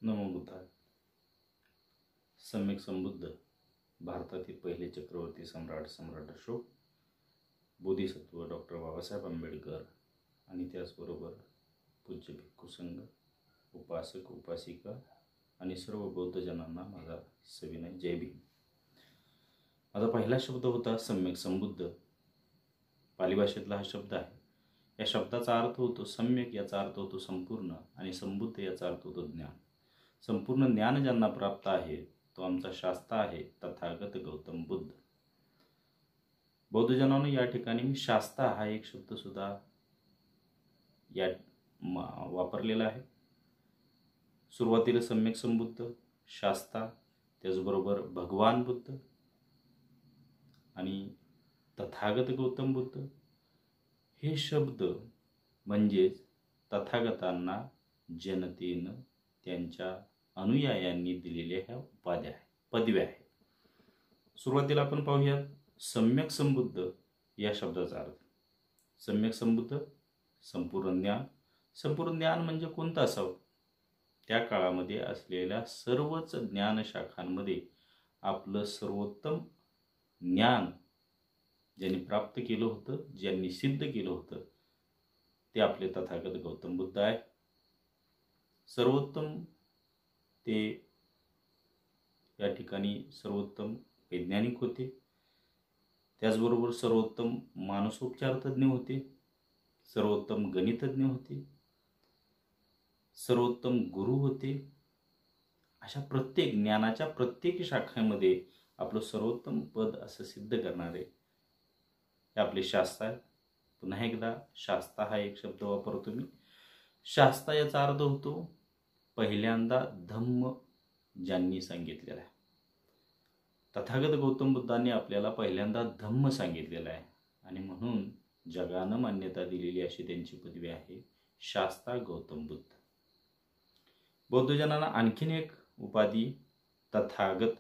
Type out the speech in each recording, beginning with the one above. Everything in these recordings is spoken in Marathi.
नमो बुद्धाय. सम्यक संबुद्ध भारतातील पहिले चक्रवर्ती सम्राट अशोक, बोधिसत्व डॉक्टर बाबासाहेब आंबेडकर आणि त्याचबरोबर पूज्य भिक्खू संघ, उपासक उपासिका आणि सर्व बौद्धजनांना माझा सविनय जय भीम. माझा पहिला शब्द होता सम्यक संबुद्ध. पाली भाषेतला हा शब्द आहे. या शब्दाचा अर्थ होतो सम्यक, याचा अर्थ होतो संपूर्ण, आणि संबुद्ध याचा अर्थ होतो ज्ञान. संपूर्ण ज्ञान ज्यांना प्राप्त आहे तो आमचा शास्ता आहे, तथागत गौतम बुद्ध. बौद्धजनांनो, या ठिकाणी मी शास्ता हा एक शब्द सुद्धा वापरलेला आहे. सुरुवातीला सम्यक संबुद्ध, शास्ता, त्याचबरोबर भगवान बुद्ध आणि तथागत गौतम बुद्ध हे शब्द म्हणजेच तथागतांना जनतेनं त्यांच्या अनुयायांनी दिलेल्या ह्या उपाध्या आहे, पदव्या आहे. सुरुवातीला आपण पाहूयात सम्यक संबुद्ध या शब्दाचा अर्थ. सम्यक संबुद्ध संपूर्ण ज्ञान. संपूर्ण ज्ञान म्हणजे कोणतं असावं? त्या काळामध्ये असलेल्या सर्वच ज्ञानशाखांमध्ये आपलं सर्वोत्तम ज्ञान ज्यांनी प्राप्त केलं होतं, ज्यांनी सिद्ध केलं होतं, ते आपले तथागत गौतम बुद्ध आहे. सर्वोत्तम ते या ठिकाणी सर्वोत्तम वैज्ञानिक होते, त्याचबरोबर सर्वोत्तम मानसोपचार तज्ज्ञ होते, सर्वोत्तम गणितज्ञ होते, सर्वोत्तम गुरु होते. अशा प्रत्येक ज्ञानाच्या प्रत्येक शाखेमध्ये आपलं सर्वोत्तम पद असं सिद्ध करणारे हे आपले शास्ता आहे. पुन्हा एकदा शास्ता हा एक शब्द वापरतो मी. शास्ता याचा अर्थ होतो पहिल्यांदा धम्म ज्यांनी सांगितलेला आहे. तथागत गौतम बुद्धांनी आपल्याला पहिल्यांदा धम्म सांगितलेला आहे आणि म्हणून जगानं मान्यता दिलेली अशी त्यांची पदवी आहे, शास्ता गौतम बुद्ध. बौद्धजनांना आणखीन एक उपाधी तथागत.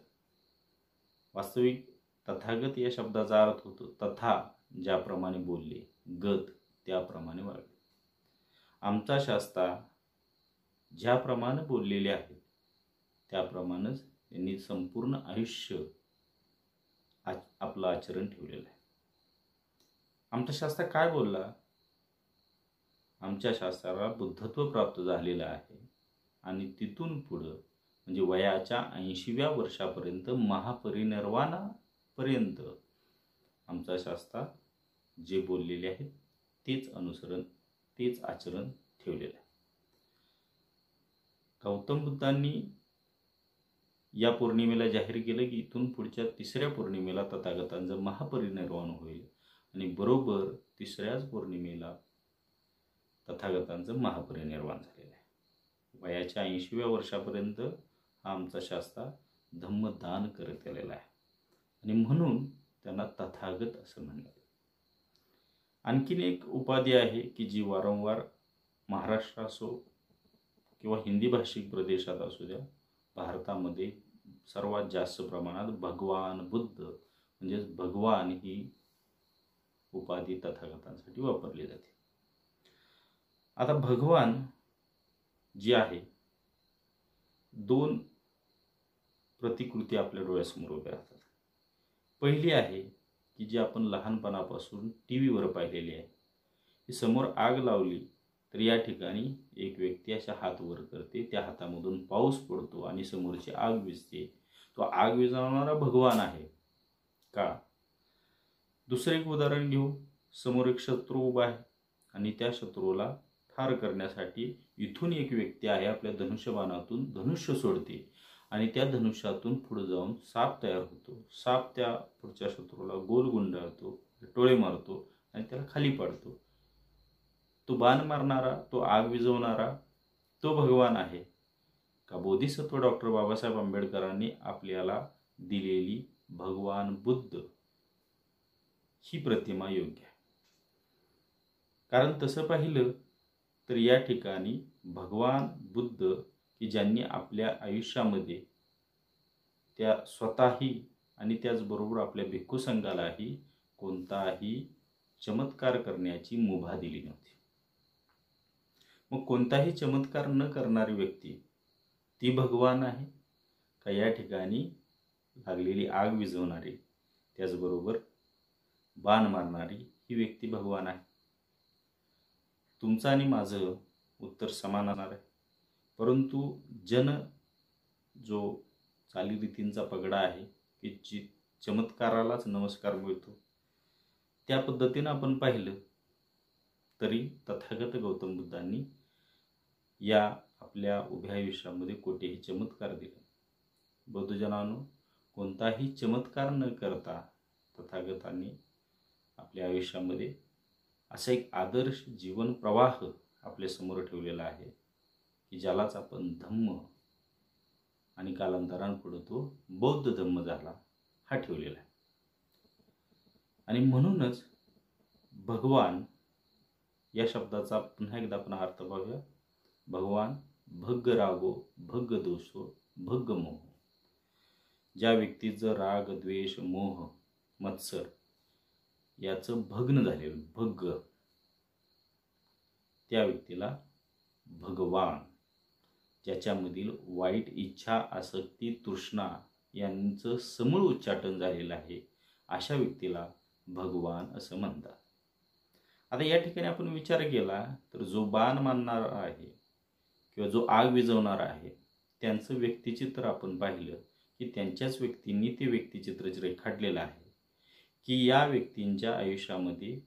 वास्तविक तथागत या शब्दाचा अर्थ होतो तथा, ज्याप्रमाणे बोलले, गत त्याप्रमाणे वागले. आमचा शास्ता ज्याप्रमाणे बोललेले आहेत त्याप्रमाणेच त्यांनी संपूर्ण आयुष्य आपलं आचरण ठेवलेलं आहे. आमचा शास्त्र काय बोलला? आमच्या शास्त्राला बुद्धत्व प्राप्त झालेलं आहे आणि तिथून पुढं म्हणजे वयाच्या 80व्या वर्षापर्यंत महापरिनिर्वाणापर्यंत आमचा शास्त्र जे बोललेले आहेत तेच अनुसरण, तेच आचरण ठेवलेलं आहे. गौतम बुद्धांनी या पौर्णिमेला जाहीर केलं की इथून पुढच्या 3ऱ्या पौर्णिमेला तथागतांचं महापरिनिर्वाण होईल आणि बरोबर 3ऱ्याच पौर्णिमेला तथागतांचं महापरिनिर्वाण झालेलं आहे. वयाच्या 80व्या वर्षापर्यंत हा आमचा शास्ता धम्मदान करत आलेला आहे आणि म्हणून त्यांना तथागत असं म्हणलं. आणखीन एक उपाधी आहे की जी वारंवार महाराष्ट्र असो किंवा हिंदी भाषिक प्रदेशात असू द्या, भारतामध्ये सर्वात जास्त प्रमाणात भगवान बुद्ध म्हणजेच भगवान ही उपाधी तथागतांसाठी वापरली जाते. आता भगवान जी आहे, 2 प्रतिकृती आपल्या डोळ्यासमोर उभ्या राहतात. पहिली आहे की जी आपण लहानपणापासून TV वर पाहिलेली आहे. की समोर आग लावली तर या ठिकाणी एक व्यक्ती अशा हात वर करते, त्या हातामधून पाऊस पडतो आणि समोरची आग विझते. तो आग विझवणारा भगवान आहे का? दुसरं एक उदाहरण घेऊ. समोर एक शत्रू उभा आहे आणि त्या शत्रूला ठार करण्यासाठी इथून एक व्यक्ती आहे, आपल्या धनुष्यबाणातून धनुष्य सोडते आणि त्या धनुष्यातून पुढे जाऊन साप तयार होतो. साप त्या पुढच्या शत्रूला गोल गुंडाळतो, टोळे मारतो आणि त्याला खाली पाडतो. तो बाण मारणारा, तो आग विझवणारा, तो भगवान आहे का? बोधिसत्व डॉक्टर बाबासाहेब आंबेडकरांनी आपल्याला दिलेली भगवान बुद्ध ही प्रतिमा योग्य आहे. कारण तसं पाहिलं तर या ठिकाणी भगवान बुद्ध की ज्यांनी आपल्या आयुष्यामध्ये त्या स्वतःही आणि त्याचबरोबर आपल्या भिक्खू संघालाही कोणताही चमत्कार करण्याची मुभा दिली नव्हती. मग कोणताही चमत्कार न करणारी व्यक्ती ती भगवान आहे का या ठिकाणी लागलेली आग विझवणारी, त्याचबरोबर बाण मारणारी ही व्यक्ती भगवान आहे? तुमचं आणि माझं उत्तर समान असणार आहे. परंतु जो चालीरीतींचा पगडा आहे की जी चमत्कारालाच नमस्कार मिळतो, त्या पद्धतीनं आपण पाहिलं तरी तथागत गौतम बुद्धांनी या आपल्या उभ्या आयुष्यामध्ये कोठेही चमत्कार दिले. बौद्धजनांनो, कोणताही चमत्कार न करता तथागतांनी आपल्या आयुष्यामध्ये असा एक आदर्श जीवन प्रवाह आपल्या समोर ठेवलेला आहे की ज्यालाच आपण धम्म आणि कालांतरांपुढे तो बौद्ध धम्म झाला हा ठेवलेला आहे. आणि म्हणूनच भगवान या शब्दाचा पुन्हा एकदा आपण अर्थ पाहूया. भगवान भग्ग रागो भग्ग दोषो भग्ग मोह. ज्या व्यक्तीचं राग द्वेष मोह मत्सर याचं भग्न झालेलं भग्ग, त्या व्यक्तीला भगवान, ज्याच्यामधील वाईट इच्छा आसक्ती तृष्णा यांचं समूळ उच्चाटन झालेलं आहे, अशा व्यक्तीला भगवान असं म्हणतात. आता या ठिकाणी आपण विचार केला तर जो बाण मानणारा आहे किंवा जो आग विझवणारा आहे त्यांचं व्यक्तिचित्र आपण पाहिलं की त्यांच्याच व्यक्तींनी ते व्यक्तिचित्र रेखाटलेलं आहे की या व्यक्तींच्या आयुष्यामध्ये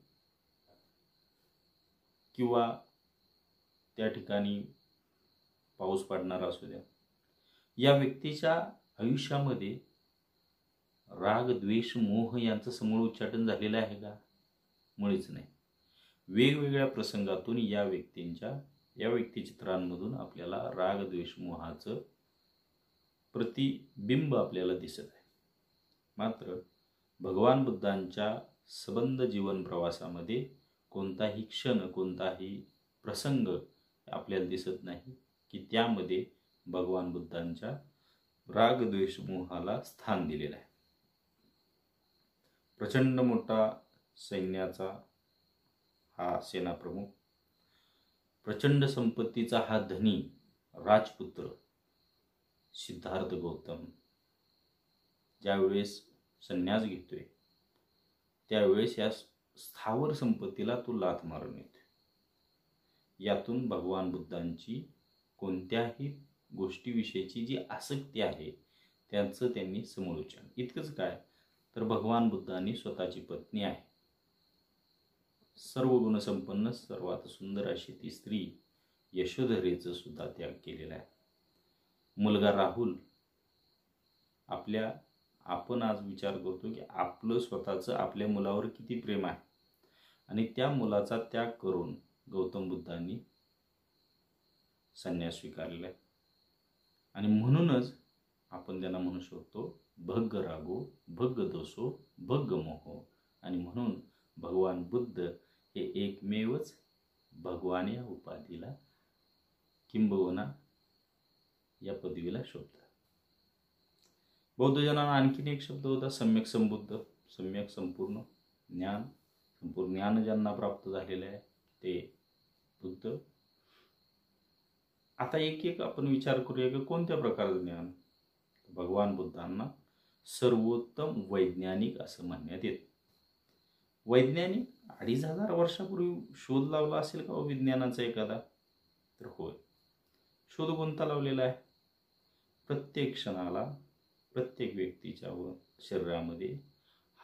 किंवा त्या ठिकाणी पाऊस पडणारा असू द्या, या व्यक्तीच्या आयुष्यामध्ये राग द्वेष मोह यांचं समूळ उच्चाटन झालेलं आहे का? मुळीच नाही. वेगवेगळ्या प्रसंगातून या व्यक्तिचित्रांमधून आपल्याला राग द्वेष मोहाचं प्रतिबिंब आपल्याला दिसत आहे. मात्र भगवान बुद्धांच्या सबंध जीवन प्रवासामध्ये कोणताही क्षण कोणताही प्रसंग आपल्याला दिसत नाही की त्यामध्ये भगवान बुद्धांच्या राग द्वेष मोहाला स्थान दिलेलं आहे. प्रचंड मोठा सैन्याचा हा सेनाप्रमुख, प्रचंड संपत्तीचा हा धनी राजपुत्र सिद्धार्थ गौतम ज्यावेळेस संन्यास घेतोय त्यावेळेस या स्थावर संपत्तीला तो लाथ मारून येतो. यातून भगवान बुद्धांची कोणत्याही गोष्टीविषयीची जी आसक्ती आहे त्यांचं त्यांनी समोलोचन. इतकंच काय तर भगवान बुद्धांनी स्वतःची पत्नी आहे, सर्व गुणसंपन्न सर्वात सुंदर अशी ती स्त्री यशोधरेचं सुद्धा त्याग केलेला आहे. मुलगा राहुल आपण आज विचार करतो की आपलं स्वतःचं आपल्या मुलावर किती प्रेम आहे आणि त्या मुलाचा त्याग करून गौतम बुद्धांनी संन्यास स्वीकारलेला आहे. आणि म्हणूनच आपण त्यांना म्हणू शकतो भग्ग रागो भग्ग दोषो भग्ग मोह. आणि म्हणून भगवान बुद्ध हे एकमेवच भगवान या उपाधीला किंबहुना या पदवीला शोभतात. बौद्धजनांना आणखीन एक शब्द होता सम्यक संबुद्ध, सम्यक संपूर्ण ज्ञान. संपूर्ण ज्ञान ज्यांना प्राप्त झालेलं आहे ते बुद्ध. आता एक एक आपण विचार करूया की कोणत्या प्रकारचं ज्ञान. भगवान बुद्धांना सर्वोत्तम वैज्ञानिक असं म्हणण्यात येतं. वैज्ञानिक 2500 वर्षापूर्वी शोध लावला असेल का विज्ञानाचा एखादा? तर होय. शोध कोणता लावलेला आहे? प्रत्येक क्षणाला प्रत्येक व्यक्तीच्या शरीरामध्ये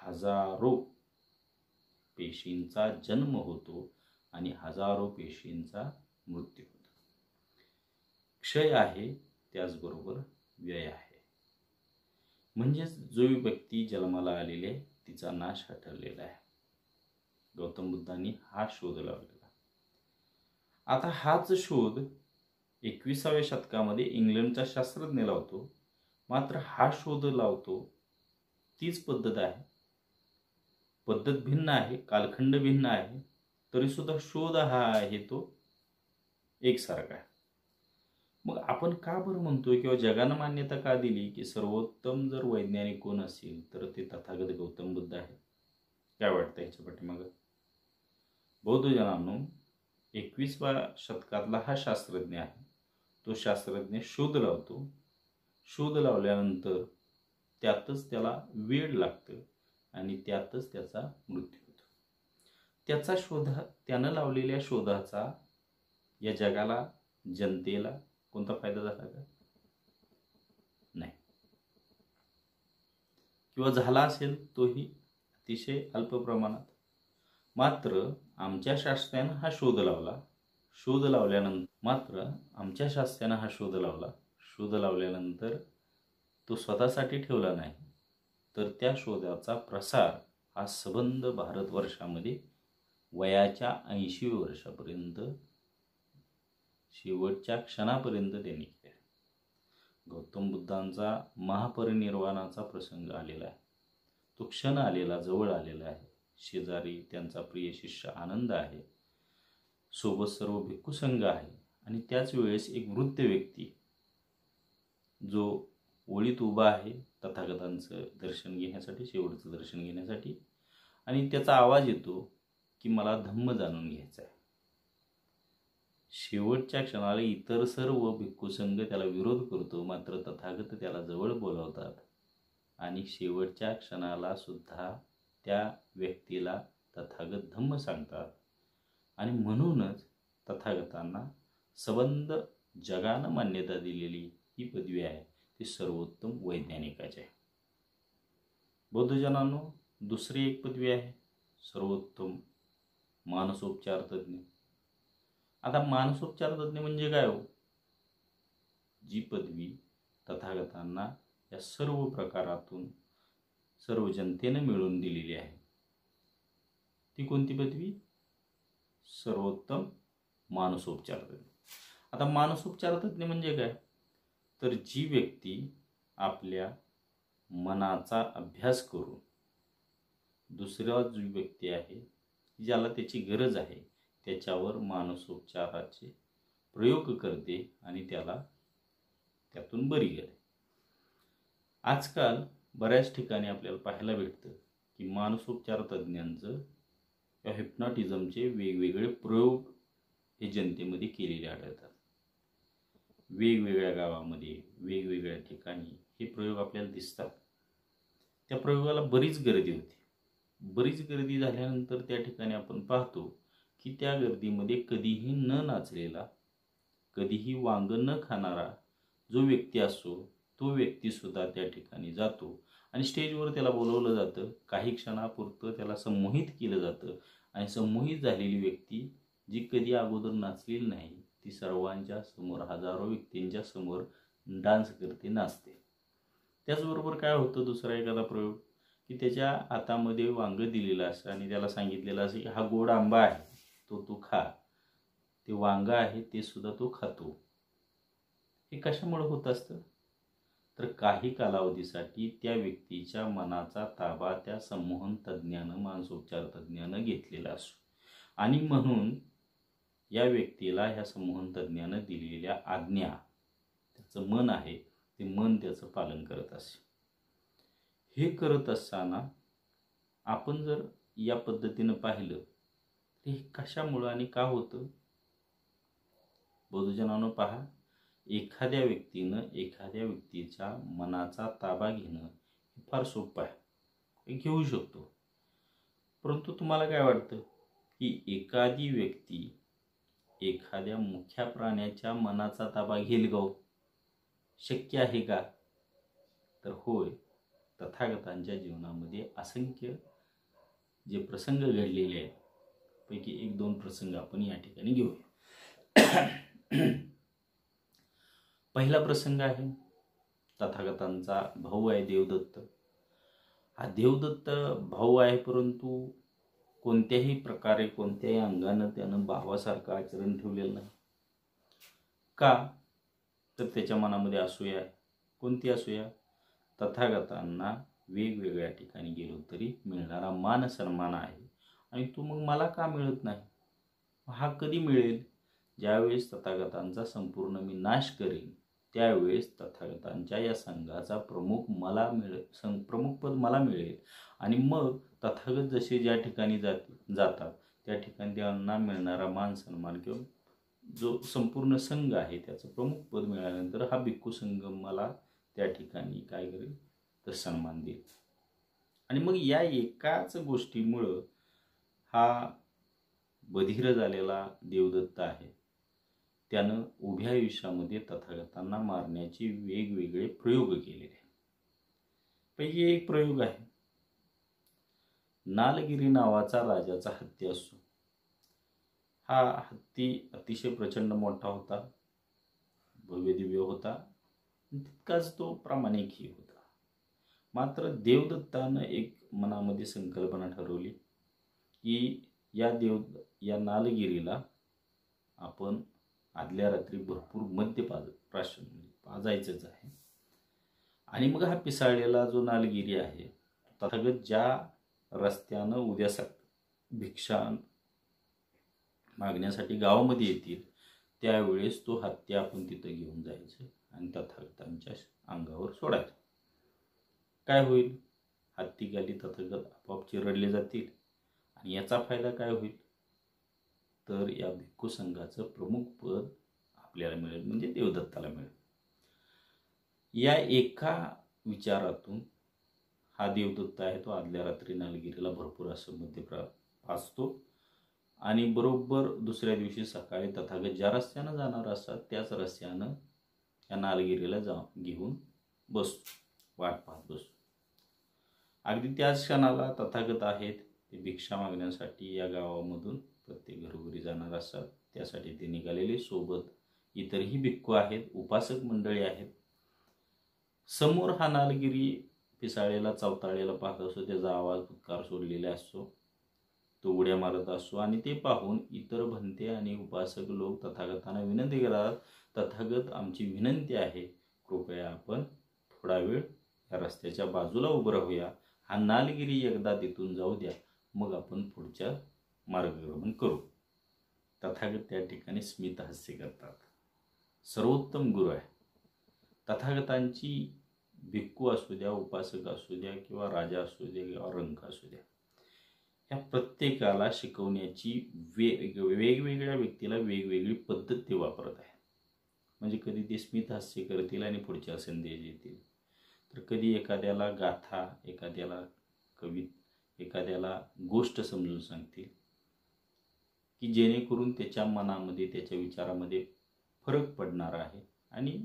हजारो पेशींचा जन्म होतो आणि हजारो पेशींचा मृत्यू होतो. क्षय आहे त्याचबरोबर व्यय आहे. म्हणजेच जो व्यक्ती जन्माला आलेली आहे तिचा नाश हा ठरलेला आहे. गौतम बुद्धांनी हा शोध लावलेला. आता हाच शोध 21व्या शतकामध्ये इंग्लंडचा शास्त्रज्ञ लावतो. मात्र हा शोध लावतो तीच पद्धत आहे, पद्धत भिन्न आहे, कालखंड भिन्न आहे, तरी सुद्धा शोध हा आहे तो एकसारखा आहे. मग आपण का बरं म्हणतोय किंवा जगानं मान्यता का दिली की सर्वोत्तम जर वैज्ञानिक कोण असेल तर ते तथागत गौतम बुद्ध आहे? काय वाटतं याच्या पाठीमागं? बौद्धजनांनो, 21व्या शतकातला हा शास्त्रज्ञ आहे. तो शास्त्रज्ञ शोध लावतो. शोध लावल्यानंतर त्यातच त्याला वेड लागतं आणि त्यातच त्याचा मृत्यू होतो. त्यानं लावलेल्या शोधाचा या जगाला, जनतेला कोणता फायदा झाला का? नाही. किंवा झाला असेल तोही अतिशय अल्प प्रमाणात. मात्र आमच्या शास्त्रानं हा शोध लावला. शोध लावल्यानंतर तो स्वतःसाठी ठेवला नाही, तर त्या शोधाचा प्रसार हा सबंध भारतवर्षामध्ये वयाच्या 80 वर्षापर्यंत, शेवटच्या क्षणापर्यंत त्यांनी केला. गौतम बुद्धांचा महापरिनिर्वाणाचा प्रसंग आलेला आहे. तो क्षण जवळ आलेला आहे. शेजारी त्यांचा प्रिय शिष्य आनंद आहे, सोबत सर्व भिक्खू संघ आहे आणि त्याच वेळेस एक वृद्ध व्यक्ती जो ओळीत उभा आहे तथागतांचं दर्शन घेण्यासाठी, शेवटचं दर्शन घेण्यासाठी, आणि त्याचा आवाज येतो की मला धम्म जाणून घ्यायचा आहे. शेवटच्या क्षणाला इतर सर्व भिक्खू संघ त्याला विरोध करतो, मात्र तथागत त्याला जवळ बोलावतात आणि शेवटच्या क्षणाला सुद्धा त्या व्यक्तीला तथागत धम्म सांगतात. आणि म्हणूनच तथागतांना सबंध जगानं मान्यता दिलेली ही पदवी आहे ती सर्वोत्तम वैज्ञानिकाची आहे. बौद्धजनांनो, दुसरी एक पदवी आहे सर्वोत्तम मानसोपचार तज्ञ. आता मानसोपचार तज्ञ म्हणजे काय हो? जी पदवी तथागतांना या सर्व प्रकारातून सर्व जनतेने मिळवून दिलेली आहे, ती कोणती पदवी? सर्वोत्तम मानसोपचार तज्ञ. आता मानसोपचार तज्ञ म्हणजे काय? तर जी व्यक्ती आपल्या मनाचा अभ्यास करून दुसरा जी व्यक्ती आहे ज्याला त्याची गरज आहे त्याच्यावर मानसोपचाराचे प्रयोग करते आणि त्याला त्यातून बरी करते. आजकाल बऱ्याच ठिकाणी आपल्याला पाहायला भेटतं की मानसोपचार तज्ज्ञांचं या हिप्नॉटिझमचे वेगवेगळे प्रयोग हे जनतेमध्ये केलेले आढळतात. वेगवेगळ्या गावामध्ये, वेगवेगळ्या ठिकाणी हे प्रयोग आपल्याला दिसतात. त्या प्रयोगाला बरीच गर्दी होती. बरीच गर्दी झाल्यानंतर त्या ठिकाणी आपण पाहतो की त्या गर्दीमध्ये कधीही न नाचलेला, कधीही वांग न खाणारा जो व्यक्ती असतो तो व्यक्तीसुद्धा त्या ठिकाणी जातो आणि स्टेजवर त्याला बोलवलं जातं. काही क्षणापुरतं त्याला संमोहित केलं जातं आणि संमोहित झालेली व्यक्ती जी कधी अगोदर नाचलेली नाही ती सर्वांच्या समोर, हजारो व्यक्तींच्या समोर डान्स करते, नाचते. त्याचबरोबर काय होतं, दुसरा एखादा प्रयोग की त्याच्या हातामध्ये वांग दिलेलं असतं आणि त्याला सांगितलेलं असं की हा गोड आंबा आहे, तो तू खा. ते वांग आहे ते सुद्धा तो खातो. हे कशामुळे होत असतं? तर काही कालावधीसाठी त्या व्यक्तीच्या मनाचा ताबा त्या संमोहन तज्ज्ञानं, मानसोपचार तज्ज्ञानं घेतलेला असतो आणि म्हणून या व्यक्तीला ह्या संमोहन तज्ज्ञानं दिलेल्या आज्ञा, त्याचं मन आहे ते मन त्याचं पालन करत असे. हे करत असताना आपण जर या पद्धतीनं पाहिलं तर हे कशामुळं आणि का होतं? बौद्धजनांनो पहा, एखाद्या व्यक्तीच्या मनाचा ताबा घेणं हे फार सोपं आहे, हे घेऊ शकतो. परंतु तुम्हाला काय वाटतं की एखादी व्यक्ती एखाद्या मुख्या प्राण्याच्या मनाचा ताबा घेईल का? शक्य आहे का? तर होय, तथागतांच्या जीवनामध्ये असंख्य जे प्रसंग घडलेले आहेत पैकी 1-2 प्रसंग आपण या ठिकाणी घेऊया. पहिला प्रसंग आहे तथागतांचा भाऊ आहे देवदत्त. हा देवदत्त भाऊ आहे, परंतु कोणत्याही प्रकारे, कोणत्याही अंगानं त्यानं भावासारखं आचरण ठेवलेलं नाही. का? तर त्याच्या मनामध्ये असूया आहे. कोणती असूया? तथागतांना वेगवेगळ्या ठिकाणी गेलो तरी मिळणारा मान सन्मान आहे आणि तो मग मला का मिळत नाही? हा कधी मिळेल? ज्यावेळेस तथागतांचा संपूर्ण मी नाश करेन त्यावेळेस तथागतांच्या या संघाचा प्रमुख पद मला मिळेल आणि मग तथागत जसे ज्या ठिकाणी जातात त्या ठिकाणी त्यांना मिळणारा मान सन्मान किंवा जो संपूर्ण संघ आहे त्याचं प्रमुख पद मिळाल्यानंतर हा भिक्खू संघ मला त्या ठिकाणी काय करेल तर सन्मान देईल. आणि मग या एकाच गोष्टीमुळं हा बधिर झालेला देवदत्त आहे त्यानं उभ्या आयुष्यामध्ये तथागतांना मारण्याचे वेगवेगळे प्रयोग केलेले आहेत. पैकी एक प्रयोग आहे, नालगिरी नावाचा राजाचा हत्ती असतो. हा हत्ती अतिशय प्रचंड मोठा होता, भव्य दिव्य होता, तितकाच तो प्रामाणिकही होता. मात्र देवदत्तानं एक मनामध्ये संकल्पना ठरवली की या नालगिरीला आपण आदल्या रात्री भरपूर मद्य पाजायचंच आहे. आणि मग हा पिसाळलेला जो नालगिरी आहे तथागत ज्या रस्त्यानं उद्या भिक्षा मागण्यासाठी गावामध्ये येतील त्यावेळेस तो हत्ती आपण तिथं घेऊन जायचं आणि तथागतांच्या अंगावर सोडायचं. काय होईल, हत्ती गाली तथागत आपोआप चिरडले जातील आणि याचा फायदा काय होईल तर या भिक्खू संघाचं प्रमुख पद आपल्याला मिळेल, म्हणजे देवदत्ताला मिळेल. या एका विचारातून हा देवदत्त आहे तो आदल्या रात्री नालगिरीला भरपूर असं मद्य पाजतो आणि बरोबर दुसऱ्या दिवशी सकाळी तथागत ज्या रस्त्यानं जाणार असतात त्याच रस्त्यानं या नालगिरीला घेऊन बसतो, वाट पाहत बसतो. अगदी त्याच क्षणाला तथागत आहेत ते भिक्षा मागण्यासाठी या गावामधून प्रत्येक घरोघरी जाणार असतात. त्यासाठी ते निघालेले, सोबत इतरही भिक्खू आहेत, उपासक मंडळी आहेत. समोर हा नालगिरी पिसाळेला चवताळलेला पाहत असतो, त्याचा आवाज फुत्कार सोडलेला असतो, तो उड्या मारत असतो आणि ते पाहून इतर भंते आणि उपासक लोक तथागतांना विनंती करतात, तथागत आमची विनंती आहे, कृपया आपण थोडा वेळ या रस्त्याच्या बाजूला उभं राहूया, हा नालगिरी एकदा तिथून जाऊ द्या, मग आपण पुढच्या मार्गक्रमण करू. तथागत त्या ठिकाणी स्मित हास्य करतात. सर्वोत्तम गुरु आहे. तथागतांची भिक्खू असू द्या, उपासक असू द्या किंवा राजा असू द्या किंवा रंक असू द्या, या प्रत्येकाला शिकवण्याची वेगवेगळ्या व्यक्तीला वेगवेगळी पद्धत ते वापरत आहे. म्हणजे कधी ते स्मित हास्य करतील आणि पुढच्या संदेश देतील, तर कधी एखाद्याला गाथा, एखाद्याला एखाद्याला गोष्ट समजून सांगतील की जेणेकरून त्याच्या मनामध्ये, त्याच्या विचारामध्ये फरक पडणार आहे आणि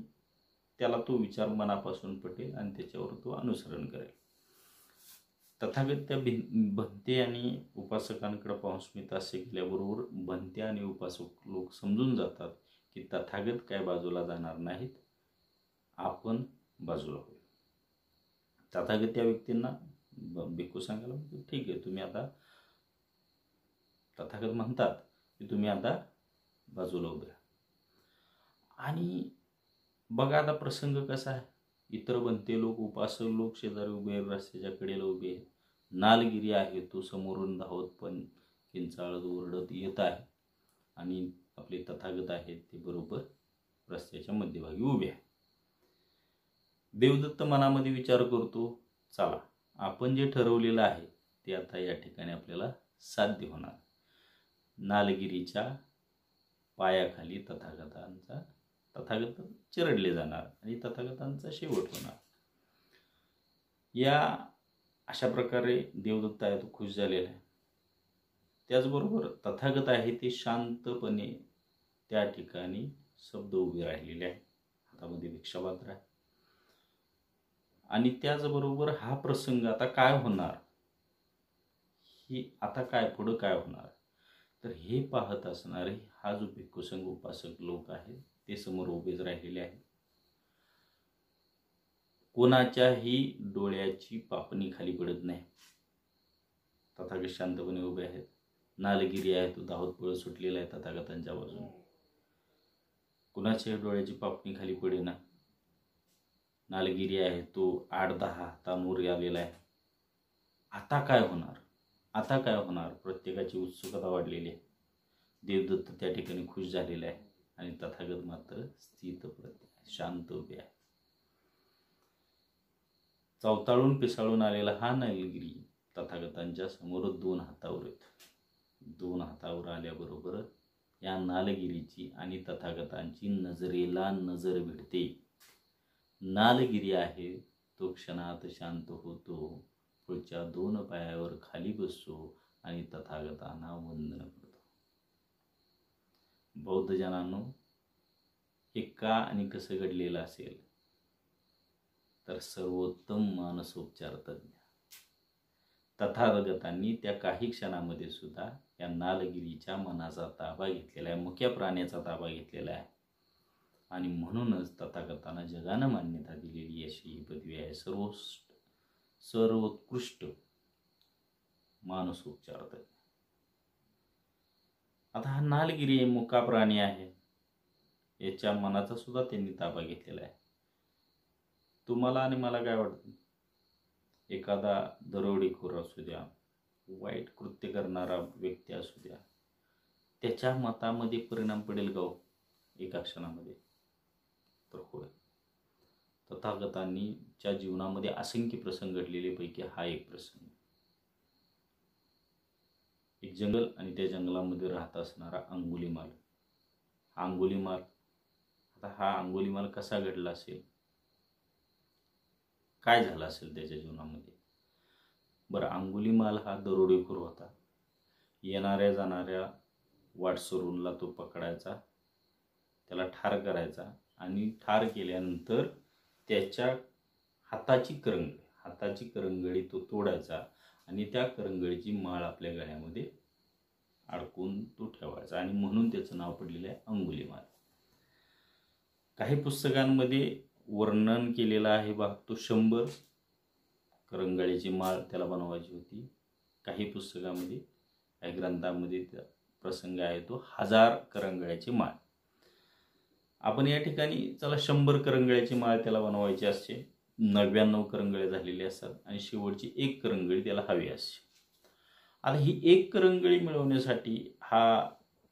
त्याला तो विचार मनापासून पटेल आणि त्याच्यावर तो अनुसरण करेल. तथागत त्या भंते आणि उपासकांकडे पाहून स्मित हास्य केल्याबरोबर भंते आणि उपासक लोक समजून जातात की तथागत काय बाजूला जाणार नाहीत, आपण बाजूला होईल. तथागत त्या व्यक्तींना भिक्खू सांगायला ठीक आहे, तुम्ही आता, तथागत म्हणतात की तुम्ही आता बाजूला उभे राहा. आणि बघा आता प्रसंग कसा आहे, इतर बनते लोक, उपासक लोक शेजारी उभे, रस्त्याच्या कडेला उभे, नालगिरी आहे तो समोरून धावत पण किंचाळत ओरडत येत आहे आणि आपले तथागत आहेत ते बरोबर रस्त्याच्या मध्यभागी उभे आहे. देवदत्त मनामध्ये विचार करतो, चला आपण जे ठरवलेलं आहे ते आता या ठिकाणी आपल्याला साध्य होणार. नालगिरीच्या पायाखाली तथागत चिरडले जाणार आणि तथागतांचा शेवट होणार. या अशा प्रकारे देवदत्त आहे तो खुश झालेला आहे. त्याचबरोबर तथागत आहे ते शांतपणे त्या ठिकाणी शब्द उभे राहिलेले आहे, हातामध्ये भिक्षापात्र आहे. आणि त्याचबरोबर हा प्रसंग आता काय होणार, ही आता काय पुढं काय होणार, तर हे पाहत असणारे हा जो भिक्खू संघ उपासक लोक आहेत ते समोर उभेच राहिलेले आहेत. कोणाच्याही डोळ्याची पापणी खाली पडत नाही. तथागत शांतपणे उभे आहेत. नालगिरी आहे तो धावत पळत सुटलेला आहे तथागतांच्या बाजूने. कुणाच्याही डोळ्याची पापणी खाली पडेना. नालगिरी आहे तो 8-10 हातांवर आलेला आहे. आता काय होणार, आता काय होणार, प्रत्येकाची उत्सुकता वाढलेली आहे. देवदत्त त्या ठिकाणी खुश झालेला आहे आणि तथागत मात्र स्थित शांत उभे आहे. चवताळून पिसाळून आलेला हा नालगिरी तथागतांच्या समोर 2 हातावर येतो. 2 हातावर आल्याबरोबर या नालगिरीची आणि तथागतांची नजरेला नजर भिडते. नालगिरी आहे तो क्षणात शांत होतो, पुढच्या 2 पायावर खाली बसतो आणि तथागतांना वंदन करतो. बौद्ध जनांनो, हे का आणि कसं घडलेलं असेल तर सर्वोत्तम मानसोपचार तज्ञ तथागतांनी त्या काही क्षणामध्ये सुद्धा या नालगिरीच्या मनाचा ताबा घेतलेला आहे, मुख्य प्राण्याचा ताबा घेतलेला आहे. आणि म्हणूनच तथागतांना जगानं मान्यता दिलेली अशी ही पदवी आहे, सर्वोत्कृष्ट मानसोपचार तज्ञ. आता हा नालगिरी मुका प्राणी आहे, याच्या मनाचा सुद्धा त्यांनी ताबा घेतलेला आहे. तुम्हाला आणि मला काय वाटतं, एखादा दरोडेखोर असू द्या, वाईट कृत्य करणारा व्यक्ती असू द्या, त्याच्या मतामध्ये परिणाम पडेल का हो एका क्षणामध्ये? तर होय. तथागतांनीच्या जीवनामध्ये असंख्य प्रसंग घडलेले पैकी हा एक प्रसंग. एक जंगल आणि त्या जंगलामध्ये राहत असणारा अंगुलीमाल. आता हा अंगुलीमाल कसा घडला असेल, काय झालं असेल त्याच्या जीवनामध्ये? बरं, अंगुलीमाल हा दरोडेखोर होता. येणाऱ्या जाणाऱ्या वाटसरूंला तो पकडायचा, त्याला ठार करायचा आणि ठार केल्यानंतर त्याच्या हाताची करंगळी तो तोडायचा आणि त्या करंगळीची माळ आपल्या गळ्यामध्ये अडकून तो ठेवायचा आणि म्हणून त्याचं नाव पडलेलं आहे अंगुलीमाल. काही पुस्तकांमध्ये वर्णन केलेलं आहे भाग तो 100 करंगळीची माळ त्याला बनवायची होती. काही पुस्तकामध्ये, काही ग्रंथामध्ये त्या प्रसंग आहे तो 1000 करंगळ्याची माळ. आपण या ठिकाणी चला 100 करंगळ्याची माळ त्याला बनवायची असते, 99 करंगळे झालेले असतात आणि शेवटची 1 करंगळी त्याला हवी असते. आता ही 1 करंगळी मिळवण्यासाठी हा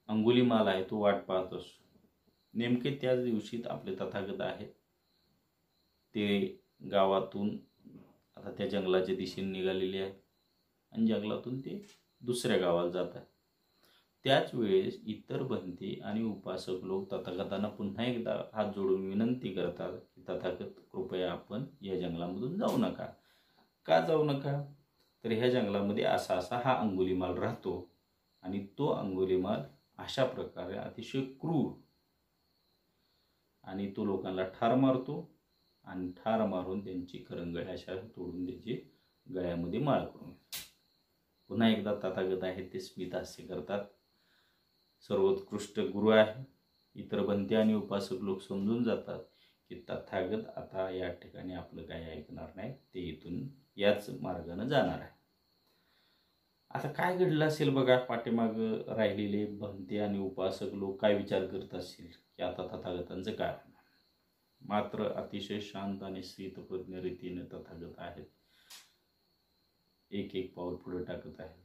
अंगुलीमाल आहे तो वाट पाहत असतो. नेमके त्याच दिवशी आपले तथागत आहेत ते गावातून आता त्या जंगलाच्या दिशेने निघालेले आहेत आणि जंगलातून ते दुसऱ्या गावाला जात आहेत. त्याच वेळेस इतर बंदी आणि उपासक लोक तथागतांना पुन्हा एकदा हात जोडून विनंती करतात की तथागत कृपया आपण या जंगलामधून जाऊ नका. का जाऊ नका? तर ह्या जंगलामध्ये असा हा अंगुलीमाल राहतो आणि तो अंगुलीमाल अशा प्रकारे अतिशय क्रूर आणि तो लोकांना ठार मारतो आणि ठार मारून त्यांची करंगळी अशा तोडून त्याची गळ्यामध्ये माळ करून. पुन्हा एकदा तथागत आहेत ते स्मितहास्य करतात. सर्वोत्कृष्ट गुरु आहे. इतर बंदी आणि उपासक लोक समजून जातात की तथागत आता या ठिकाणी आपलं काही ऐकणार नाही, ते इथून याच मार्गाने जाणार आहे. आता काय घडलं असेल बघा, पाठीमाग राहिलेले बंदी आणि उपासक लोक काय विचार करत असतील की आता तथागतांचं काय? मात्र अतिशय शांत आणि स्थितप्रज्ञ रीतीने तथागत आहेत एक पाऊल पुढे टाकत आहे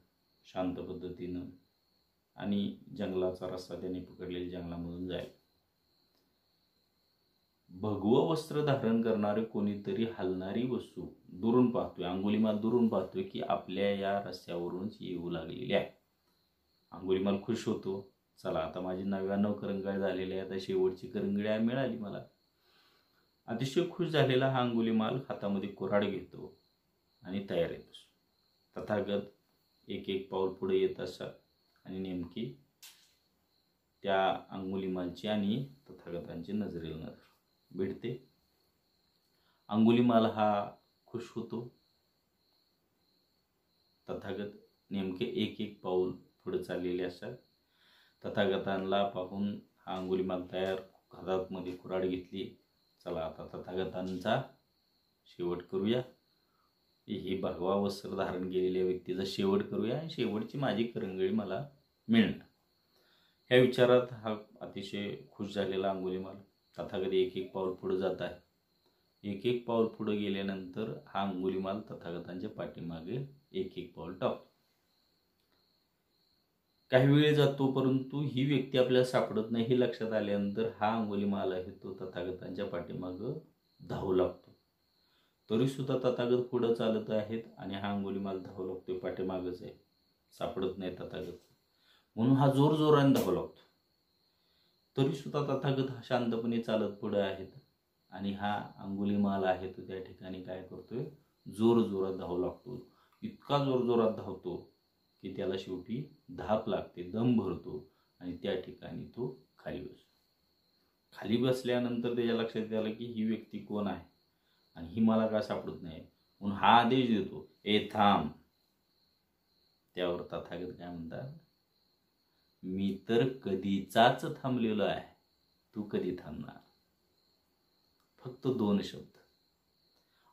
शांत पद्धतीनं आणि जंगलाचा रस्ता त्यांनी पकडलेल्या जंगलामधून जाईल. भगवं वस्त्र धारण करणारे कोणीतरी हलणारी वस्तू दुरून पाहतोय, अंगुलीमाल दुरून पाहतोय की आपल्या या रस्त्यावरूनच येऊ लागलेली आहे. अंगुलीमाल खुश होतो, चला आता माझी 99 करंगळी झालेली आहे, आता शेवटची करंगळी मिळाली मला. अतिशय खुश झालेला हा अंगुलीमाल हातामध्ये कुऱ्हाड घेतो आणि तयार येतो. तथागत एक पाऊल पुढे येत असतात आणि नेमकी त्या अंगुलीमालची आणि तथागतांची नजरेला नजर भिडते. अंगुलीमाल हा खुश होतो. तथागत नेमके एक पाऊल पुढे चाललेले असतात. तथागतांना पाहून हा अंगुलीमाल तयार, हातामध्ये कुऱ्हाड घेतली, चला आता तथागतांचा शेवट करूया, ही भगवा वस्त्र धारण केलेल्या व्यक्तीचा शेवट करूया आणि शेवटची माझी करंगळी मला मिळणार. ह्या विचारात हा अतिशय खुश झालेला अंगुलीमाल तथागत एक पाऊल पुढे जात आहे. एक पाऊल पुढे गेल्यानंतर हा अंगुलीमाल तथागतांच्या पाठीमागे एक पाऊल टाकतो. काही वेळ जातो, परंतु ही व्यक्ती आपल्याला सापडत नाही हे लक्षात आल्यानंतर हा अंगुलीमाल आहे तो तथागतांच्या पाठीमागे धावू लागतो. तरी सुद्धा तथागत पुढे चालत आहेत आणि हा अंगुलीमाल धावू लागतोय, पाठीमागच आहे, सापडत नाही तथागत. म्हणून हा जोराने धावू लागतो तरी सुद्धा तथागत हा शांतपणे चालत पुढे आहेत. आणि हा अंगुलीमाल आहे तो त्या ठिकाणी काय करतोय, जोर जोरात धावू लागतो. इतका जोर जोरात धावतो की त्याला शेवटी धाप लागते, दम भरतो आणि त्या ठिकाणी तो खाली बसतो. खाली बसल्यानंतर त्याच्या लक्षात आलं की ही व्यक्ती कोण आहे आणि ही मला का सापडत नाही, म्हणून हा आदेश देतो, ए थांब. त्यावर तथागत काय म्हणतात, मी तर कधीचाच थांबलेलो आहे, तू कधी थांबणार. फक्त 2 शब्द.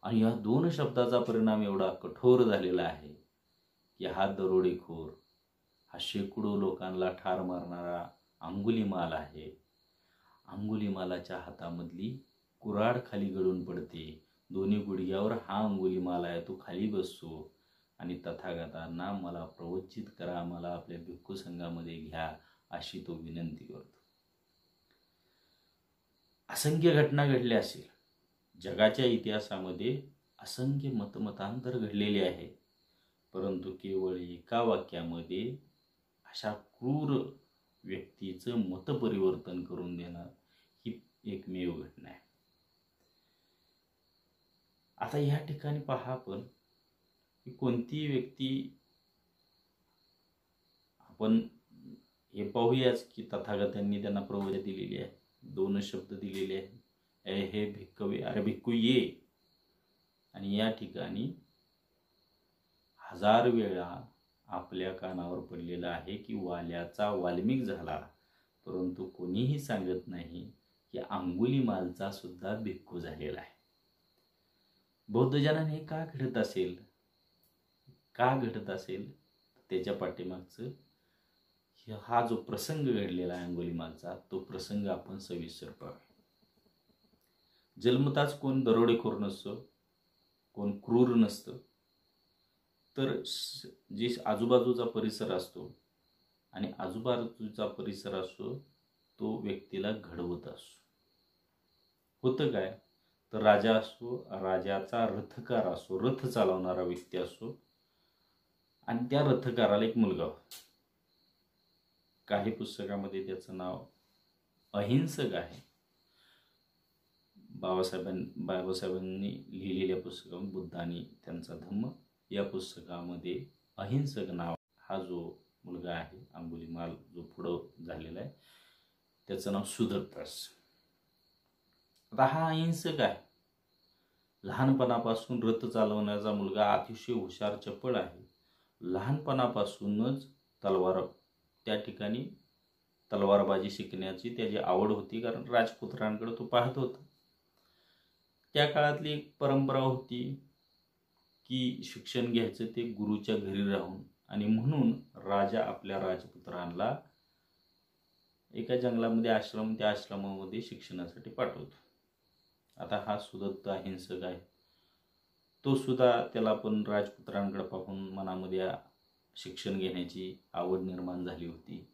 आणि या 2 शब्दाचा परिणाम एवढा कठोर झालेला आहे की हा दरोडेखोर, हा शेकडो लोकांना ठार मारणारा अंगुलीमाल आहे. अंगुलीमालाच्या हातामधली कुऱ्हाड खाली गळून पडते. दोन्ही गुडघ्यावर हा अंगुलीमाल आहे, तो खाली बसतो आणि तथागतांना मला प्रवचित करा, मला आपल्या भिक्खू संघामध्ये घ्या, अशी तो विनंती करतो. असंख्य घटना घडल्या असेल जगाच्या इतिहासामध्ये, असंख्य मतमतांतर घडलेले आहे, परंतु केवळ एका वाक्यामध्ये अशा क्रूर व्यक्तीचं मतपरिवर्तन करून देणार ही एकमेव घटना आहे. आता या ठिकाणी पहा आपण की कोणती व्यक्ती, आपण हे पाहूयाच की तथागतांनी त्यांना प्रवचन दिलेली आहे, 2 शब्द दिलेले आहेत, ए हे भिक्खवे, अरे भिक्खू ये. आणि या ठिकाणी 1000 वेळा आपल्या कानावर पडलेला आहे की वाल्याचा वाल्मिक झाला, परंतु कोणीही सांगत नाही की अंगुलीमालचा सुद्धा भिक्खू झालेला आहे. बौद्ध जनाने हे का घडत असेल, त्याच्या पाठीमागचं हा जो प्रसंग घडलेला आहे अंगुलीमालचा, तो प्रसंग आपण सविस्तर पाहूया. जन्मताच कोण दरोडेखोर नसतो, कोण क्रूर नसतं, तर जे आजूबाजूचा परिसर असतो आणि आजूबाजूचा परिसर असतो तो व्यक्तीला घडवत असतो. होतं काय, तर राजा असतो, राजाचा रथकार असतो, रथ चालवणारा व्यक्ती असतो आणि त्या रथकाराला एक मुलगा होता. काही पुस्तकामध्ये त्याचं नाव अहिंसक आहे. बाबासाहेबांनी लिहिलेल्या पुस्तकामध्ये बुद्ध आणि त्यांचा धम्म या पुस्तकामध्ये अहिंसक नाव हा जो मुलगा आहे, अंगुलीमाल जो पुढं झालेला आहे, त्याचं नाव सुदत्तास. आता हा अहिंसक आहे, लहानपणापासून रथ चालवण्याचा मुलगा, अतिशय हुशार चपळ आहे. लहानपणापासूनच त्या ठिकाणी तलवारबाजी शिकण्याची त्याची आवड होती, कारण राजपुत्रांकडे तो पाहत होता. त्या काळातली एक परंपरा होती की शिक्षण घ्यायचं ते गुरुच्या घरी राहून, आणि म्हणून राजा आपल्या राजपुत्रांना एका जंगलामध्ये आश्रम, त्या आश्रमामध्ये शिक्षणासाठी पाठवतो. आता हा सुदत्त अहिंसक आहे, तो सुद्धा त्याला पण राजपुत्रांकडे पाहून मनामध्ये शिक्षण घेण्याची आवड निर्माण झाली होती.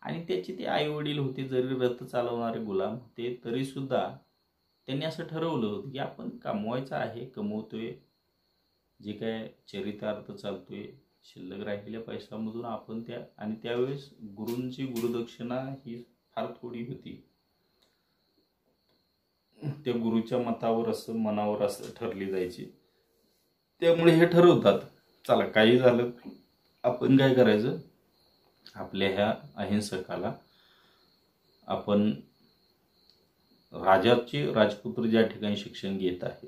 आणि त्याचे ते आई वडील होते, जरी रथ चालवणारे गुलाम होते, तरी सुद्धा त्यांनी असं ठरवलं होतं की आपण कमवायचं आहे, कमवतोय, जे काय चरितार्थ चालतोय, शिल्लक राहिलेल्या पैशामधून आपण आणि त्यावेळेस गुरूंची गुरुदक्षिणा ही फार थोडी होती. त्या गुरुच्या मनावर असं ठरली जायची. त्यामुळे हे ठरवतात, चला काही झालं आपण काय करायचं, आपल्या ह्या अहिंसकाला आपण राजपुत्र ज्या ठिकाणी शिक्षण घेत आहे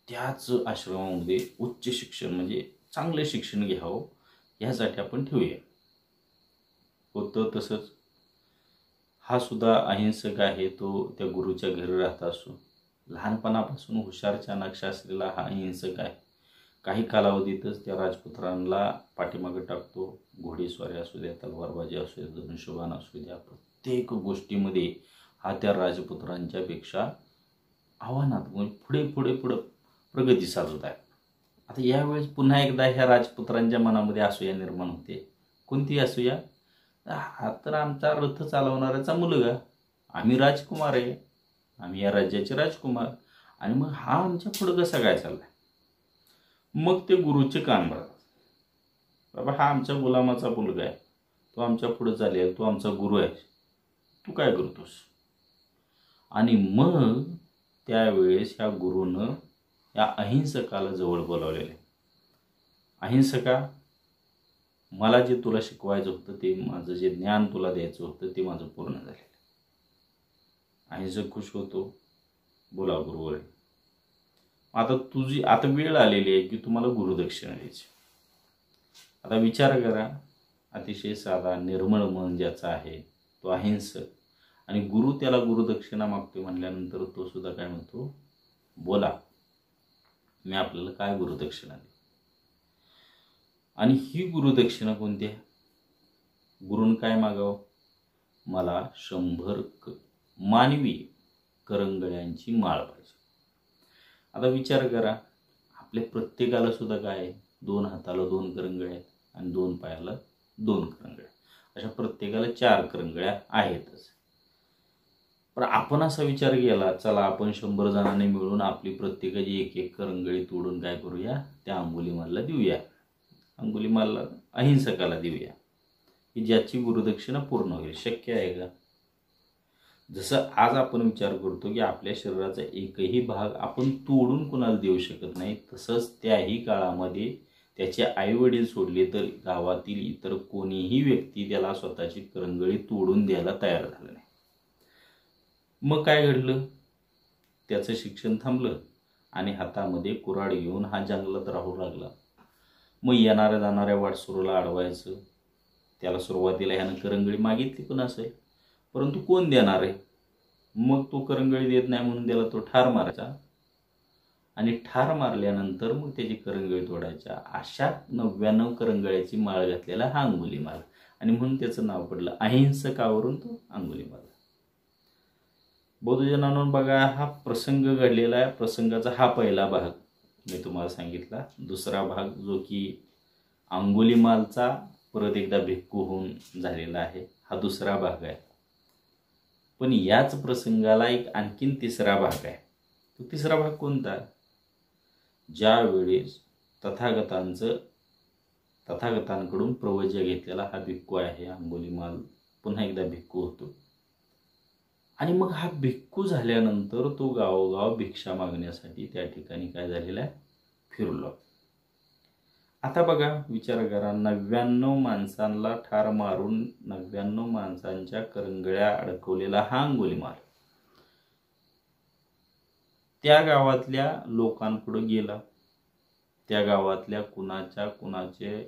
त्याच आश्रमामध्ये उच्च शिक्षण म्हणजे चांगले शिक्षण घ्यावं यासाठी आपण ठेवूया. होतं तसंच हा सुद्धा अहिंसक आहे, तो त्या गुरुच्या घरी राहत असतो. लहानपणापासून हुशार चाणाक्ष असलेला हा अहिंसक आहे. काही कालावधीतच त्या राजपुत्रांना पाठीमागे टाकतो. घोडेस्वारी असू द्या, तलवारबाजी असू द्या, धनुष्यबाण असू द्या, प्रत्येक गोष्टीमध्ये हा त्या राजपुत्रांच्या पेक्षा आव्हानात पुढे प्रगती साधत आहे. आता यावेळेस पुन्हा एकदा ह्या राजपुत्रांच्या मनामध्ये असूया निर्माण होते. कोणती असूया, हा तर आमचा रथ चालवणाऱ्याचा मुलगा, आम्ही राजकुमार आहे, आम्ही या राज्याचे राजकुमार, आणि मग हा आमच्या पुढं कसा काय चाललाय. मग ते गुरुचे कान भरतात, बाबा हा आमच्या गुलामाचा मुलगा आहे, तो आमच्या पुढे चालेल, तो आमचा गुरु आहे, तू काय करतोस? आणि मग त्यावेळेस ह्या गुरुनं या अहिंसकाला जवळ बोलावलेले. अहिंसका, मला जे तुला शिकवायचं होतं, ते माझं जे ज्ञान तुला द्यायचं होतं ते माझं पूर्ण झालेलं. अहिंसक खुश होतो. बोला गुरुवर, आता वेळ आलेली आहे की तुम्हाला गुरुदक्षिणा द्यायची. आता विचार करा, अतिशय साधा निर्मळ मन ज्याचा आहे तो अहिंसक, आणि गुरु त्याला गुरुदक्षिणा मागतोय म्हणल्यानंतर तो सुद्धा काय म्हणतो, बोला मी आपल्याला काय गुरुदक्षिणा देऊ. आणि ही गुरुदक्षिणा कोणती आहे? गुरुन काय मागावं? मला 100 मानवी करंगळ्यांची माळ पाहिजे. आता विचार करा, आपल्या प्रत्येकाला सुद्धा काय आहे, 2 हाताला 2 करंगळ्या आहेत आणि 2 पायाला 2 करंगळ्या. अशा प्रत्येकाला 4 करंगळ्या आहेतच. पण आपण असा विचार केला, चला आपण 100 जणांनी मिळून आपली प्रत्येकाची एक एक करंगळी तोडून काय करूया, त्या अंगुलीमालला देऊया, अंगुलीमालला अहिंसकाला देऊया, की ज्याची गुरुदक्षिणा पूर्ण होईल. शक्य आहे का? जसं आज आपण विचार करतो की आपल्या शरीराचा एकही भाग आपण तोडून कुणाला देऊ शकत नाही, तसंच त्याही काळामध्ये त्याचे आईवडील सोडले तर गावातील इतर कोणीही व्यक्ती त्याला स्वतःची करंगळी तोडून द्यायला तयार झाला नाही. मग काय घडलं? त्याचं शिक्षण थांबलं आणि हातामध्ये कुऱ्हाड घेऊन हा जंगलात राहू लागला. मग येणाऱ्या जाणाऱ्या वाटसरूला अडवायचं. त्याला सुरुवातीला ह्यानं करंगळी मागितली पण असेल, परंतु कोण देणार आहे? मग तो करंगळी देत नाही म्हणून त्याला तो ठार मारायचा, आणि ठार मारल्यानंतर मग त्याची करंगळी तोडायच्या. अशा 99 करंगळ्याची माळ घातलेला हा अंगुलीमाल, आणि म्हणून त्याचं नाव पडलं अहिंसकावरून तो अंगुलीमाल. बौद्धजनांनो बघा, हा प्रसंग घडलेला आहे. प्रसंगाचा हा पहिला भाग मी तुम्हाला सांगितला. दुसरा भाग जो की अंगुलीमालचा परत एकदा भिक्खू होऊन झालेला आहे, हा दुसरा भाग आहे. पण याच प्रसंगाला एक आणखीन तिसरा भाग आहे. तो तिसरा भाग कोणता? ज्या वेळेस तथागतांकडून प्रवज्य घेतलेला हा भिक्खू आहे अंगुलीमाल, पुन्हा एकदा भिक्खू होतो. आणि मग हा भिक्खू झाल्यानंतर तो गावोगाव भिक्षा मागण्यासाठी त्या ठिकाणी काय झालेला आहे, फिरलो. आता बघा, विचार करा, 99 माणसांना ठार मारून 99 माणसांच्या करंगळ्या अडकवलेला हा अंगुलीमाल त्या गावातल्या लोकांपुढे गेला. त्या गावातल्या कुणाचे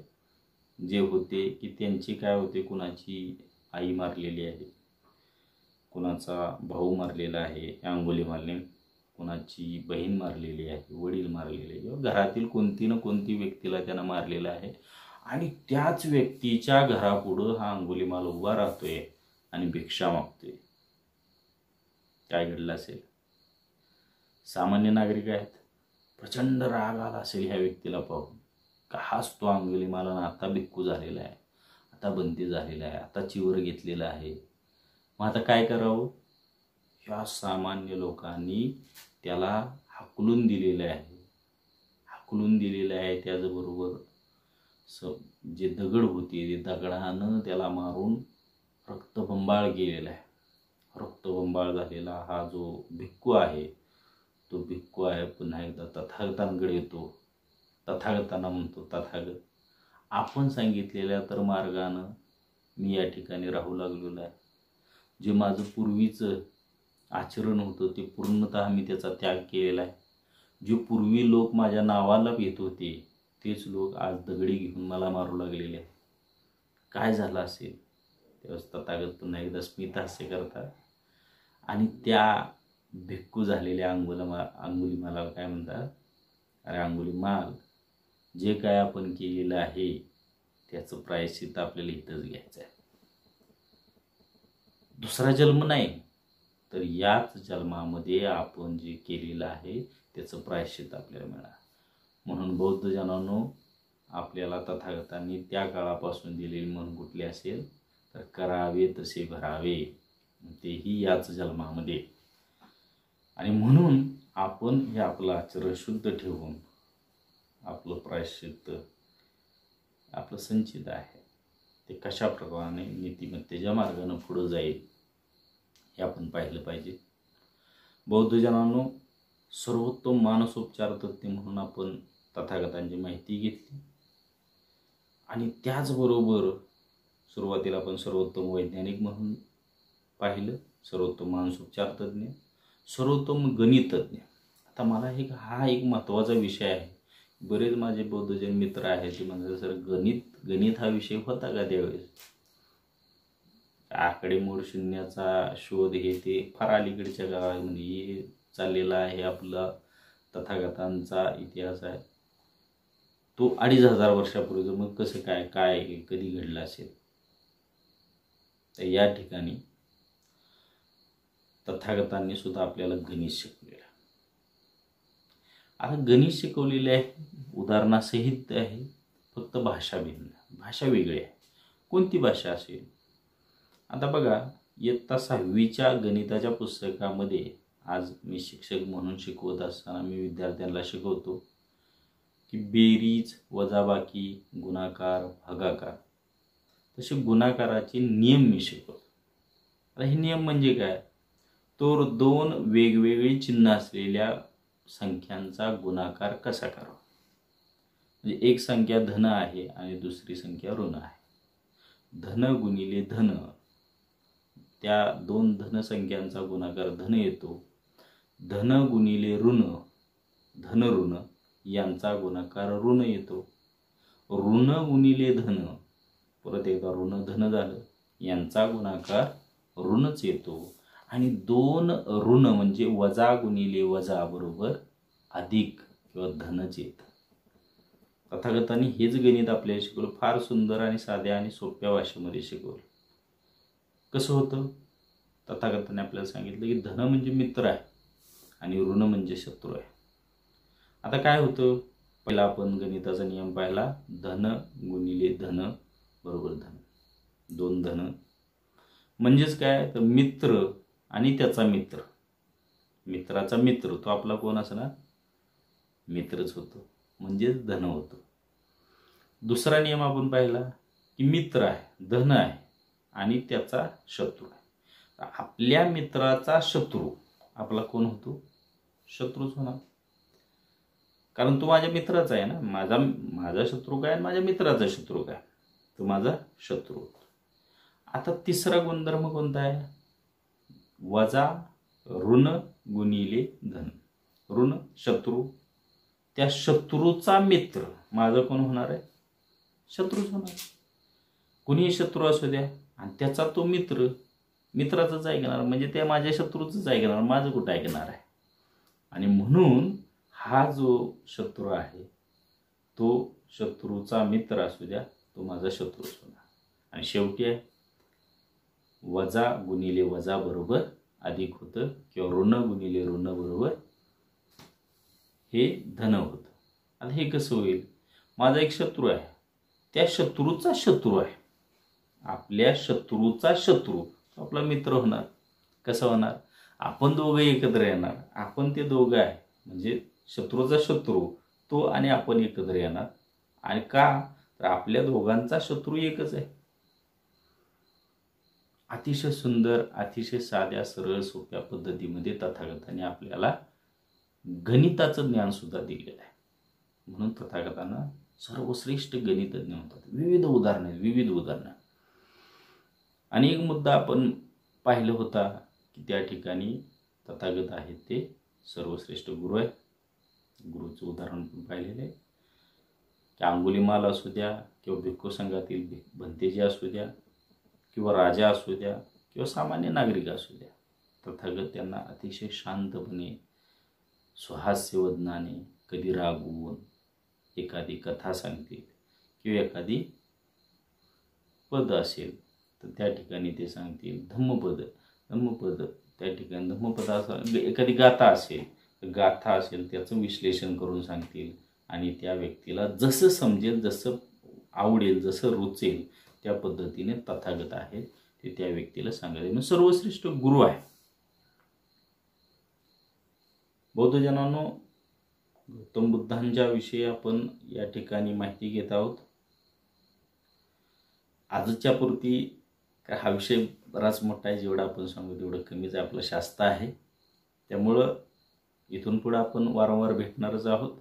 जे होते की त्यांची काय होते, कुणाची आई मारलेली आहे, कुणाचा भाऊ मारलेला आहे या अंगुलीमालने, कुणाची बहीण मारलेली आहे, वडील मारलेले, किंवा घरातील कोणती ना कोणती व्यक्तीला त्यानं मारलेलं आहे. आणि त्याच व्यक्तीच्या घरापुढं हा अंगुलीमाल उभा राहतोय आणि भिक्षा मागतोय. काय घडलं असेल? सामान्य नागरिक आहेत, प्रचंड राग आला असेल ह्या व्यक्तीला पाहून, का हाच तो अंगुलीमाल आता भिक्खू झालेला आहे, आता बंदी झालेला आहे, आता चिवर घेतलेला आहे. मग आता काय करावं? ह्या सामान्य लोकांनी त्याला हाकलून दिलेलं आहे. त्याचबरोबर जे दगड होते ते दगडानं त्याला मारून रक्तबंबाळ केलेला आहे. रक्तबंबाळ झालेला हा जो भिक्खू आहे, तो भिक्खू आहे पुन्हा एकदा तथागतांकडे येतो. तथागतांना म्हणतो, तथागत, आपण सांगितलेल्या तर मार्गानं मी या ठिकाणी राहू लागलेलो आहे. जे माझं पूर्वीचं आचरण होतं ते पूर्णतः मी त्याचा त्याग केलेला आहे. जे पूर्वी लोक माझ्या नावाला येत होते तेच लोक आज दगडी घेऊन मला मारू लागलेले आहे. काय झालं असेल? त्यावेळेस तथागत पुन्हा एकदा स्मित हास्य करतात आणि त्या भिक्खू झालेल्या अंगुलीमालाला काय म्हणतात, अरे अंगुलीमाल, जे काय आपण केलेलं आहे त्याचं प्रायश्चित्त आपल्याला इथंच घ्यायचं आहे. दुसरा जन्म नाही, तर याच जन्मामध्ये आपण जे केलेलं आहे त्याचं प्रायश्चित्त आपल्याला मिळणार. म्हणून बौद्ध जनांनो, आपल्याला तथागतांनी त्या काळापासून दिलेली म्हण कुठली असेल तर करावे तसे भरावे, तेही याच जन्मामध्ये. आणि म्हणून आपण हे आपलं आचरण शुद्ध ठेवून आपलं प्रायश्चित्त आपलं संचित आहे ते कशा प्रकारे नीतिमत्तेच्या मार्गाने पुढं जाईल हे आपण पाहिलं पाहिजे. बौद्धजनांनो, सर्वोत्तम मानसोपचार तज्ञ म्हणून आपण तथागतांची माहिती घेतली आणि त्याचबरोबर सुरुवातीला आपण सर्वोत्तम वैज्ञानिक म्हणून पाहिलं, सर्वोत्तम मानसोपचार तज्ञ, सर्वोत्तम गणितज्ञ. आता मला हा एक महत्त्वाचा विषय आहे. बरेच माझे बौद्धजन मित्र आहेत ते म्हणतात, सर गणित हा विषय होता का त्यावेळेस? आकडेमोड शून्याचा शोध हे ते फार अलीकडच्या काळामध्ये चाललेला आहे. आपला तथागतांचा इतिहास आहे तो 2500 वर्षापूर्वीचा. मग कसं काय कधी घडलं असेल? तर या ठिकाणी तथागतांनी सुद्धा आपल्याला गणित शिकवलेलं. आता गणित शिकवलेले आहे, उदाहरणासहित आहे, फक्त भाषा भिन्न, भाषा वेगळी आहे. कोणती भाषा असेल? आता बघा, इयत्ता 6वीच्या गणिताच्या पुस्तकामध्ये आज मी शिक्षक म्हणून शिकवत असताना मी विद्यार्थ्यांना शिकवतो की बेरीज, वजाबाकी, गुणाकार, भागाकार, तसे गुणाकाराचे नियम मी शिकवतो. आता हे नियम म्हणजे काय? तर 2 वेगवेगळी चिन्ह असलेल्या संख्यांचा गुणाकार कसा करावा. म्हणजे एक संख्या धन आहे आणि दुसरी संख्या ऋण आहे. धन गुणिले धन, त्या 2 धन संख्यांचा गुणाकार धन येतो. धन गुणिले ऋण, धन ऋण यांचा गुणाकार ऋण येतो. ऋण गुणिले धन, परत एकदा ऋण धन झालं, यांचा गुणाकार ऋणच येतो. आणि 2 ऋण म्हणजे वजा गुणिले वजा बरोबर अधिक किंवा धनच येतं. तथागतांनी हेच गणित आपल्याला शिकवलं, फार सुंदर आणि साध्या आणि सोप्या भाषेमध्ये शिकवलं. कसं होतं? तथागतांनी आपल्याला सांगितलं की धन म्हणजे मित्र आहे आणि ऋण म्हणजे शत्रू आहे. आता काय होतं? पहिला आपण गणिताचा नियम पाहिला, धन गुणिले धन बरोबर धन. 2 धन म्हणजेच काय? तर मित्र आणि त्याचा मित्र, मित्राचा मित्र तो आपला कोण असणार? मित्रच होतो, म्हणजेच धन होतो. दुसरा नियम आपण पाहिला की मित्र आहे, धन आहे आणि त्याचा शत्रू आहे. आपल्या मित्राचा शत्रू आपला कोण होतो? शत्रूच होणार, कारण तो माझ्या मित्राचा आहे ना. माझा शत्रू काय आणि माझ्या मित्राचा शत्रू काय? तो माझा शत्रू होतो. आता तिसरा गुणधर्म कोणता आहे? वजा ऋण गुणिले धन. ऋण शत्रू, त्या शत्रूचा मित्र माझा कोण होणार आहे? शत्रूच होणार. कुणीही शत्रू असू द्या आणि त्याचा तो मित्र, मित्राचंच ऐकणार, म्हणजे त्या माझ्या शत्रूचंच ऐकणार, माझं कुठं ऐकणार आहे? आणि म्हणून हा जो शत्रू आहे तो शत्रूचा मित्र असू द्या, तो माझा शत्रूच होणार. आणि शेवटी आहे वजा गुणिले वजा बरोबर अधिक होतं किंवा ऋण गुणिले ऋण बरोबर हे धन होतं. आता हे कसं होईल? माझा एक शत्रू आहे, त्या शत्रूचा शत्रू आहे, आपल्या शत्रूचा शत्रू आपला मित्र होणार. कसं होणार? आपण दोघं एकत्र येणार, आपण ते दोघं आहे म्हणजे शत्रूचा शत्रू तो आणि आपण एकत्र येणार. आणि का? तर आपल्या दोघांचा शत्रू एकच आहे. अतिशय सुंदर, अतिशय साध्या, सरळ, सोप्या पद्धतीमध्ये तथागतांनी आपल्याला गणिताचं ज्ञान सुद्धा दिलेलं आहे. म्हणून तथागतांना सर्वश्रेष्ठ गणितज्ञ म्हणतात. विविध उदाहरणं. आणि एक मुद्दा आपण पाहिलं होता की त्या ठिकाणी तथागत आहेत ते सर्वश्रेष्ठ गुरु आहे. गुरुचं उदाहरण पण पाहिलेलं आहे की अंगुलीमाल असू द्या किंवा भिक्खू संघातील भंतेजी असू द्या किंवा राजा असू द्या किंवा सामान्य नागरिक असू द्या, तथागत त्यांना अतिशय शांतपणे, सुहास्यवदनाने, कधी रागवून एखादी कथा सांगतील किंवा एखादी पद असेल तर त्या ठिकाणी ते सांगतील धम्मपद. त्या ठिकाणी धम्मपद एखादी गाथा असेल त्याचं विश्लेषण करून सांगतील आणि त्या व्यक्तीला जसं समजेल, जसं आवडेल, जसं रुचेल त्या पद्धतीने तथागत आहेत ते त्या व्यक्तीला सांगायचे. म्हणजे सर्वश्रेष्ठ गुरु आहे. बौद्धजनांनो, गौतम बुद्धांच्या विषयी आपण या ठिकाणी माहिती घेत आहोत. आजच्या पुरती कारण हा विषय बराच मोठा आहे, जेवढा आपण सांगू तेवढं कमीच आहे. आपलं शास्त्र आहे, त्यामुळं इथून पुढं आपण वारंवार भेटणारच आहोत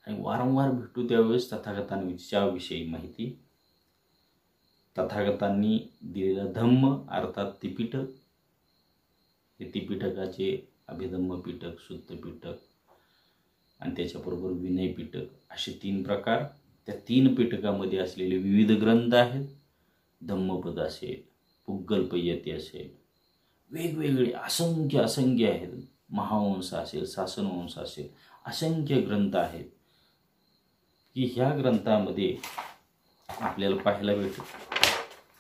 आणि वारंवार भेटू त्यावेळेस तथागतांच्या विषयी माहिती, तथागतांनी दिलेलं धम्म अर्थात त्रिपिटक, हे त्रिपिटकाचे अभिधम्म पिटक, शुद्ध पिटक आणि त्याच्याबरोबर विनय पिटक असे 3 प्रकार. त्या 3 पिटकामध्ये असलेले विविध ग्रंथ आहेत. धम्मपद असेल, पुग्गलपय्यती असेल, वेगवेगळे असंख्य आहेत. महावंश असेल, शासनवंश असेल, असंख्य ग्रंथ आहेत की ह्या ग्रंथामध्ये आपल्याला पाहायला भेटतं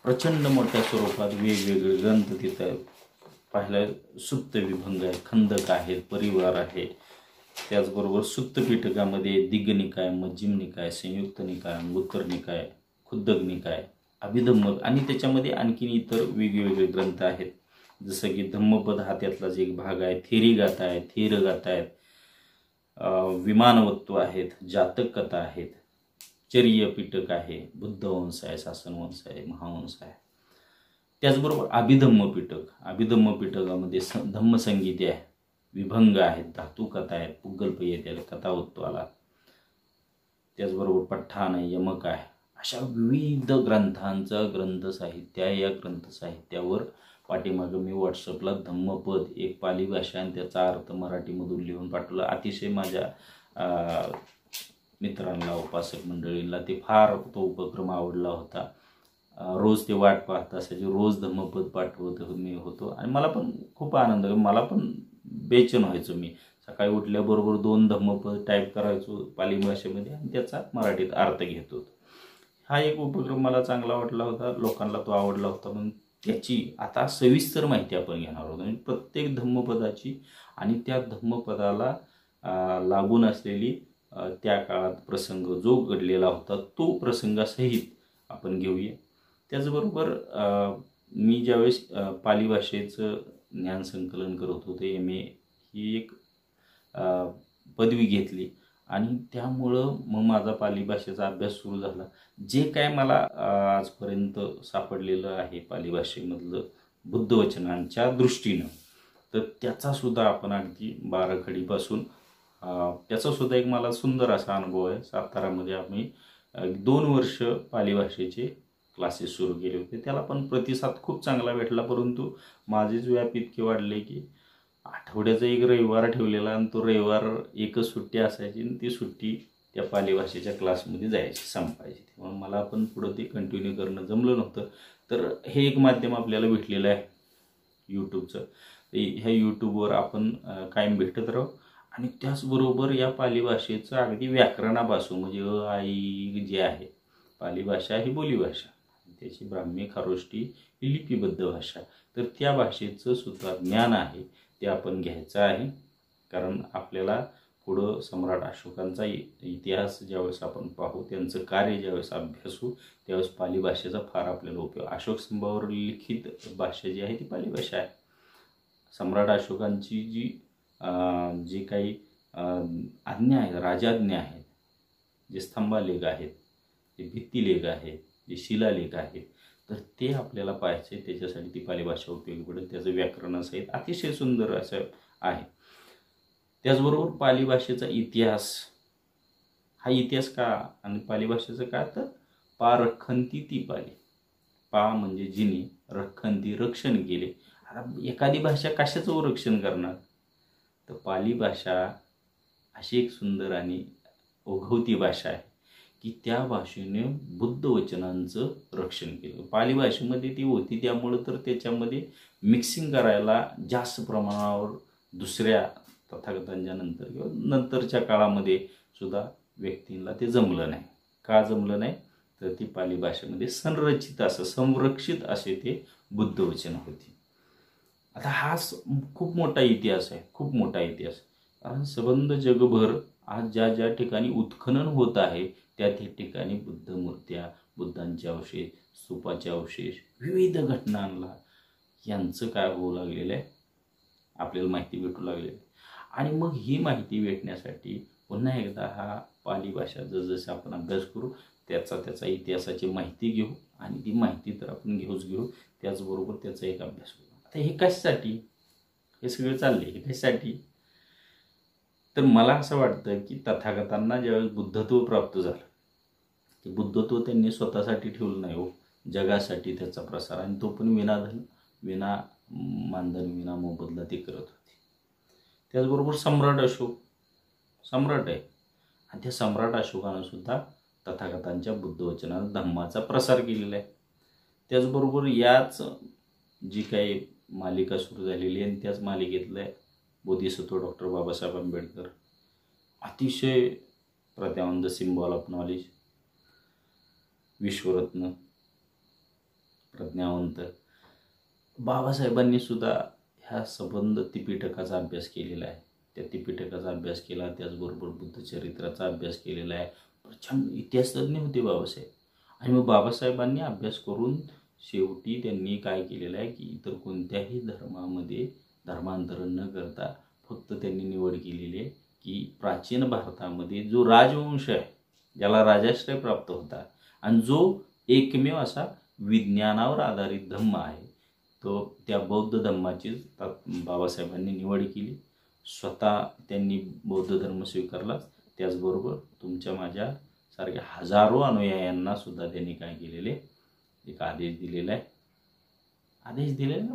प्रचंड मोठ्या स्वरूपात वेगवेगळे ग्रंथ तिथं पाहायला. सुत्त विभंग आहे, खंदक आहेत, परिवार आहे. त्याचबरोबर सुत्त पिटकामध्ये दिग्गनिकाय, मज्जिम निकाय, संयुक्त निकाय, अंगुत्तर निकाय, खुद्दक निकाय, अभिधम्म आणि त्याच्यामध्ये आणखीन इतर वेगवेगळे ग्रंथ आहेत. जसं की धम्मपद हा त्यातलाच एक भाग आहे. थेरीगाथा आहे, थेरगाथा आहेत, विमानवत्व आहेत, जातक कथा आहेत, चर्य पिटक आहे, बुद्धवंश आहे, शासनवंश आहे, महावंश आहे. त्याचबरोबर अभिधम्म पिटकामध्ये धम्मसंगीत आहे, विभंग आहेत, धातू कथा आहेत, पुग्गलपय्यती आहे, कथावत्व आला. त्याचबरोबर पठ्ठाण आहे, यमक आहे. अशा विविध ग्रंथांचं ग्रंथसाहित्य आहे. या ग्रंथसाहित्यावर पाठीमागं मी व्हॉट्सअपला धम्मपद एक पाली भाषा आणि त्याचा अर्थ मराठीमधून लिहून पाठवला. अतिशय माझ्या मित्रांना, उपासक मंडळींना ते फार तो उपक्रम आवडला होता. रोज ते वाट पाहत असायचे, रोज धम्मपद पाठवत मी होतो आणि मला पण खूप आनंद, मला पण बेचैन व्हायचो. मी सकाळी उठल्याबरोबर 2 धम्मपद टाईप करायचो पाली भाषेमध्ये आणि त्याचा मराठीत अर्थ घेत होतो. हा एक उपक्रम मला चांगला वाटला होता, लोकांना तो आवडला होता. म्हणून त्याची आता सविस्तर माहिती आपण घेणार आहोत. म्हणजे प्रत्येक धम्मपदाची आणि त्या धम्मपदाला लागून असलेली त्या काळात प्रसंग जो घडलेला होता तो प्रसंगासहित आपण घेऊया. त्याचबरोबर मी ज्यावेळेस पाली भाषेचं ज्ञान संकलन करत होते, MA ही एक पदवी घेतली आणि त्यामुळं मग माझा पाली भाषेचा अभ्यास सुरू झाला. जे काय मला आजपर्यंत सापडलेलं आहे पाली भाषेमधलं बुद्धवचनांच्या दृष्टीनं, तर त्याचासुद्धा आपण अगदी बाराखडीपासून त्याचासुद्धा एक मला सुंदर असा अनुभव आहे. सातारामध्ये आम्ही 2 वर्ष पाली भाषेचे क्लासेस सुरू केले होते. त्याला पण प्रतिसाद खूप चांगला भेटला, परंतु माझेच व्याप इतके वाढले की आठवड्याचा एक रविवार ठेवलेला आणि तो रविवार एकच सुट्टी असायची आणि ती सुट्टी त्या पाली भाषेच्या क्लासमध्ये जायची, संपायची. त्यामुळे मला पण पुढं ते कंटिन्यू करणं जमलं नव्हतं. तर हे एक माध्यम आपल्याला भेटलेलं आहे यूट्यूबचं. ह्या यूट्यूबवर आपण कायम भेटत राहू आणि त्याचबरोबर या पाली भाषेचं अगदी व्याकरणापासून म्हणजे आ ई जे आहे, पाली भाषा ही बोलीभाषा, त्याची ब्राह्मी खारोष्टी ही लिपिबद्ध भाषा. तर त्या भाषेचं सुद्धा ज्ञान आहे ते आपण घ्यायचं आहे. कारण आपल्याला पुढं सम्राट अशोकांचा इतिहास ज्यावेळेस आपण पाहू, त्यांचं कार्य ज्यावेळेस अभ्यासू, त्यावेळेस पाली भाषेचा फार आपल्याला उपयोग. अशोक स्तंभावर लिखित भाषा जी आहे ती पाली भाषा आहे. सम्राट अशोकांची जी काही आज्ञा आहेत, राजाज्ञा आहेत, जे स्तंभालेख आहेत, जे भित्तिलेख आहेत, जे शिलालेख आहेत, तर ते आपल्याला पाहायचे. त्याच्यासाठी ती पाली भाषा उपयोगी पडेल. त्याचं व्याकरणासहित अतिशय सुंदर असं आहे. त्याचबरोबर पाली भाषेचा इतिहास, हा इतिहास का आणि पाली भाषेचं का, तर पा रखंती ती पाली. पा म्हणजे जिने, रखंती रक्षण केले. आता एखादी भाषा कशाचं रक्षण करणार, तर पाली भाषा अशी एक सुंदर आणि ओघवती भाषा आहे की त्या भाषेने बुद्धवचनांचं रक्षण केलं. पाली भाषेमध्ये ती होती त्यामुळं तर त्याच्यामध्ये मिक्सिंग करायला जास्त प्रमाणावर दुसऱ्या तथागतांच्या नंतर किंवा नंतरच्या काळामध्ये सुद्धा व्यक्तींना ते जमलं नाही. का जमलं नाही, तर ती पाली भाषेमध्ये संरचित असं, संरक्षित असे ते बुद्धवचन होती. आता हा खूप मोठा इतिहास आहे, खूप मोठा इतिहास. कारण संबंध जगभर आज ज्या ज्या ठिकाणी उत्खनन होत आहे त्या ठिकाणी बुद्धमूर्त्या, बुद्धांचे अवशेष, स्तूपाचे अवशेष, विविध घटनांना यांचं काय होऊ लागलेलं आहे, आपल्याला माहिती भेटू लागलेली आहे. आणि मग ही माहिती भेटण्यासाठी पुन्हा एकदा हा पाली भाषा जसजसं आपण अभ्यास करू, त्याचा इतिहासाची माहिती घेऊ आणि ती माहिती तर आपण घेऊ, त्याचबरोबर त्याचा एक अभ्यास करू. आता हे कशासाठी हे सगळं चालले, हे कशासाठी? तर मला असं वाटतं की तथागतांना ज्यावेळेस बुद्धत्व प्राप्त झालं, ते बुद्धत्व त्यांनी स्वतःसाठी ठेवलं नाही हो, जगासाठी त्याचा प्रसार, आणि तो पण विनाधन, विना मानधन, विना मोबदला ते करत होते. त्याचबरोबर सम्राट अशोक सम्राट आहे, आणि त्या सम्राट अशोकानं सुद्धा तथागतांच्या बुद्धवचनानं धम्माचा प्रसार केलेला आहे. त्याचबरोबर याच जी काही मालिका सुरू झालेली आहे, त्याच मालिकेतलं आहे बोधिसत्व डॉक्टर बाबासाहेब आंबेडकर, अतिशय प्रज्ञावंत, सिम्बॉल ऑफ नॉलेज, विश्वरत्न, प्रज्ञावंत. बाबासाहेबांनी सुद्धा ह्या संबंध त्रिपिटकाचा अभ्यास केलेला आहे. त्या त्रिपिटकाचा अभ्यास केला, त्याचबरोबर बुद्धचरित्राचा अभ्यास केलेला आहे. प्रचंड इतिहासतज्ञ होते बाबासाहेब. आणि मग बाबासाहेबांनी अभ्यास करून शेवटी त्यांनी काय केलेलं आहे की इतर कोणत्याही धर्मामध्ये धर्मांतरण न करता फक्त त्यांनी निवड केलेली आहे की प्राचीन भारतामध्ये जो राजवंश आहे, ज्याला राजाश्रय प्राप्त होता, आणि जो एकमेव असा विज्ञानावर आधारित धम्म आहे, तो त्या बौद्ध धम्माचीच बाबासाहेबांनी निवड केली. स्वतः त्यांनी बौद्ध धर्म स्वीकारला. त्याचबरोबर तुमच्या माझ्यासारख्या हजारो अनुयायांना सुद्धा त्यांनी काय केलेले, एक आदेश दिलेला आहे,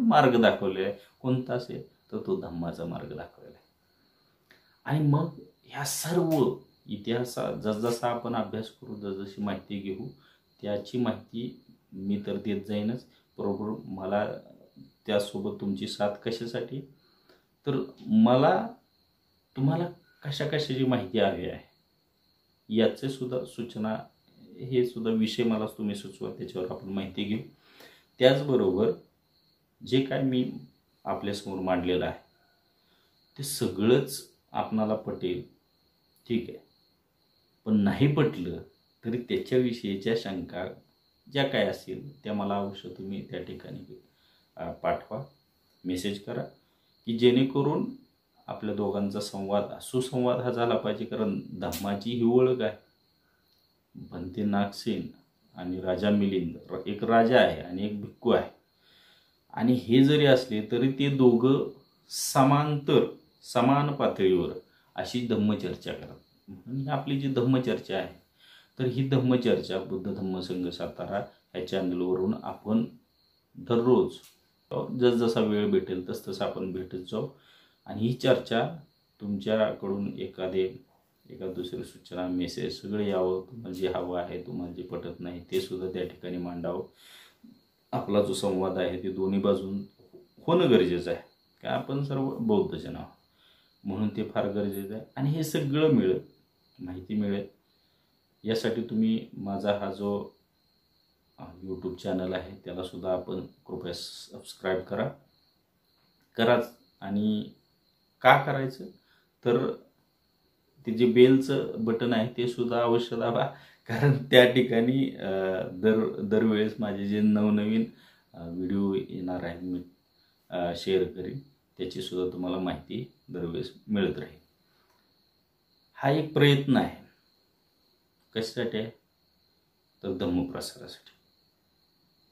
मार्ग दाखवलेला आहे. कोणता असेल तर तो धम्माचा मार्ग दाखवलेला आहे. आणि मग ह्या सर्व इतिहासात जसजसा आपण अभ्यास करू, जसजशी माहिती घेऊ, त्याची माहिती मी तर देत जाईनच, बरोबर मला त्यासोबत तुमची साथ. कशासाठी? तर मला तुम्हाला कशा कशाची माहिती हवी आहे याचे सुद्धा सूचना, हे सुद्धा विषय मला तुम्ही सुचवा, त्याच्यावर आपण माहिती घेऊ. त्याचबरोबर जे काय मी आपल्यासमोर मांडलेलं आहे ते सगळंच आपणाला पटेल, ठीक आहे, पण नाही पटलं तरी त्याच्याविषयीच्या शंका ज्या काय असतील त्या मला अवश्य तुम्ही त्या ठिकाणी पाठवा, मेसेज करा, की जेणेकरून आपल्या दोघांचा संवाद, सुसंवाद हा झाला पाहिजे. कारण धम्माची ही ओळख आहे. भंते नागसेन आणि राजा मिलिंद, एक राजा आहे आणि एक भिक्खू आहे, आणि हे जरी असले तरी ते दोघं समांतर, समान पातळीवर अशी धम्मचर्चा करतात. म्हणून ही आपली जी धम्मचर्चा आहे, तर ही धम्मचर्चा बुद्ध धम्म संघ सातारा ह्या चॅनलवरून आपण दररोज जसजसा वेळ भेटेल तसतसं आपण भेटत जाऊ. आणि ही चर्चा तुमच्याकडून एका दुसरी सूचना, मेसेज सगळं यावं. तुम्हाला जे हवं आहे, तुम्हाला जे पटत नाही ते सुद्धा त्या ठिकाणी मांडावं. आपला जो संवाद आहे ते दोन्ही बाजून होणं गरजेचं आहे, का आपण सर्व बौद्ध जन आहोत, म्हणून ते फार गरजेचं आहे. आणि हे सगळं मिळेल, माहिती मिळेल, यासाठी तुम्ही माझा हा जो यूट्यूब चॅनल आहे त्यालासुद्धा आपण कृपया सबस्क्राईब कराच. आणि का करायचं तर ते जे बेलचं बटन आहे ते सुद्धा अवश्य दाबा, कारण त्या ठिकाणी दरवेळेस माझे जे नवनवीन व्हिडिओ येणार आहे मी शेअर करीन, त्याचीसुद्धा तुम्हाला माहिती दरवेळेस मिळत राहील. हा एक प्रयत्न आहे. कशासाठी आहे? तर धम्मप्रसारासाठी.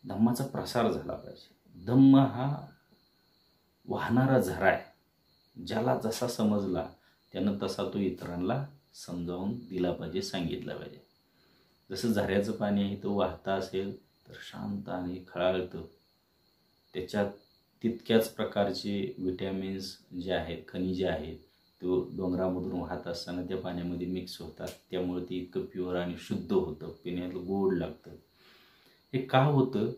धम्माचा प्रसार झाला पाहिजे. धम्म हा वाहणारा झरा आहे. ज्याला जसा समजला त्यानं तसा तो इतरांना समजावून दिला पाहिजे, सांगितला पाहिजे. जसं झऱ्याचं पाणी आहे, तो वाहता असेल तर शांत आणि खळाळतं. त्याच्यात तितक्याच प्रकारचे विटॅमिन्स जे आहेत, खनिजे आहेत, तो डोंगरामधून वाहत असताना त्या पाण्यामध्ये मिक्स होतात. त्यामुळे ते इतकं प्युअर आणि शुद्ध होतं, पिण्याला गोड लागतं. हे का होतं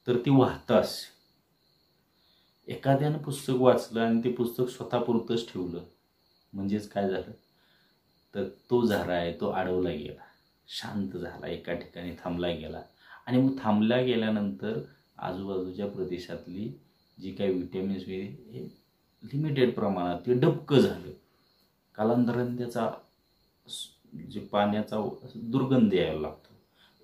तर ते वाहतं असं. एखाद्यानं पुस्तक वाचलं आणि ते पुस्तक स्वतःपुरतंच ठेवलं, म्हणजेच काय झालं तर तो झरा आहे तो अडवला गेला, शांत झाला, एका ठिकाणी थांबला गेला. आणि मग थांबला गेल्यानंतर आजूबाजूच्या प्रदेशातली जी काही विटॅमिन्स हे लिमिटेड प्रमाणात ते डबकं झालं. कालांतराने त्याचा जे पाण्याचा दुर्गंध यायला लागतो.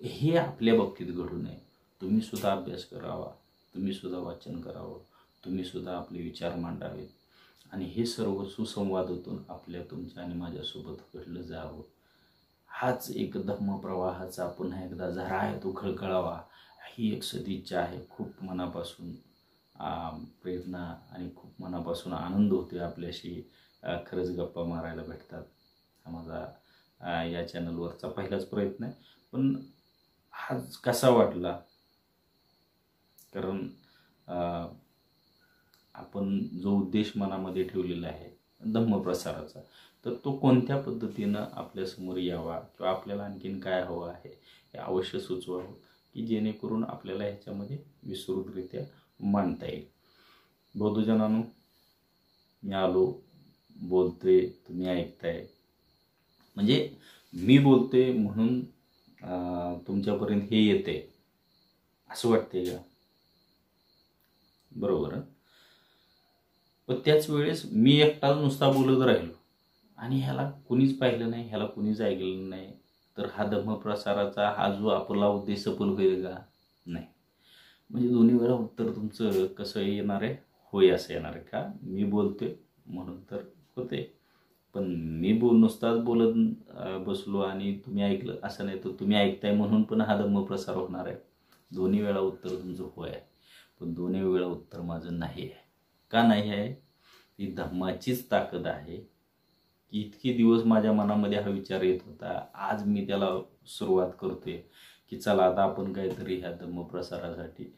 हे आपल्या बाबतीत घडू नये. तुम्ही सुद्धा अभ्यास करावा, तुम्ही सुद्धा वाचन करावं, तुम्ही सुद्धा आपले विचार मांडावेत, आणि हे सर्व सुसंवादातून आपल्या, तुमच्या आणि माझ्यासोबत घडलं जावं. हाच एक धम्मप्रवाहाचा पुन्हा एकदा झरा आहे, तो खळखळावा. ही एक सदिच्छा आहे. खूप मनापासून प्रेरणा आणि खूप मनापासून आनंद होतो आपल्याशी खरंच गप्पा मारायला भेटतात. हा माझा या चॅनलवरचा पहिलाच प्रयत्न आहे. पण हा कसा वाटला, कारण आपण जो उद्देश मनामध्ये ठेवलेला आहे धम्मप्रसाराचा, तर तो कोणत्या पद्धतीनं आपल्यासमोर यावा किंवा आपल्याला आणखीन काय हवं आहे हे अवश्य सुचवावं, की जेणेकरून आपल्याला ह्याच्यामध्ये विस्तृतरित्या मांडता येईल. बौद्धजनांनो, मी आलो, बोलतोय, तुम्ही ऐकताय. म्हणजे मी बोलते म्हणून तुमच्यापर्यंत हे येते असं वाटते का? बरोबर. पण त्याच वेळेस मी एकटाच नुसता बोलत राहिलो आणि ह्याला कुणीच पाहिलं नाही, ह्याला कुणीच ऐकलं नाही, तर हा धम्मप्रसाराचा हा जो आपला उद्देश सफल होईल का? नाही. म्हणजे दोन्ही वेळा उत्तर तुमचं कसं येणार आहे? होय असं येणार आहे. का? मी बोलतोय म्हणून तर होते. पण मी नुसताच बोलत बसलो आणि तुम्ही ऐकलं असं नाही, तर तुम्ही ऐकताय म्हणून पण हा धम्मप्रसार होणार आहे. दोन्ही वेळा उत्तर तुमचं होय आहे. पण दोन्ही वेळा उत्तर माझं नाही आहे. का नाही आहे? ही धम्माचीच ताकद आहे की इतके दिवस माझ्या मनामध्ये हा विचार येत होता. आज मी त्याला सुरुवात करतोय की चला आता आपण काहीतरी ह्या धम्मप्रसारासाठी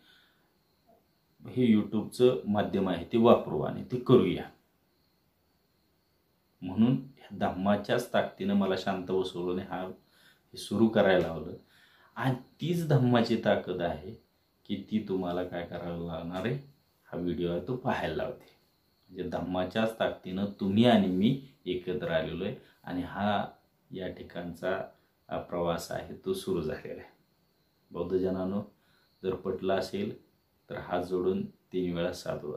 हे यूट्यूबचं माध्यम आहे ते वापरू आणि ते करूया. म्हणून धम्माच्याच ताकदीनं मला शांत बसवलं आणि हे सुरू करायला लावलं. आणि तीच धम्माची ताकद आहे की ती तुम्हाला काय करायला लागणार आहे? हा व्हिडिओ आहे तो पाहायला लावते. म्हणजे धम्माच्याच ताकदीनं तुम्ही आणि मी एकत्र आलेलो आहे आणि हा या ठिकाणचा प्रवास आहे तो सुरू झालेला आहे. बौद्धजनांनो, जर पटलं असेल तर हात जोडून 3 वेळा साधू.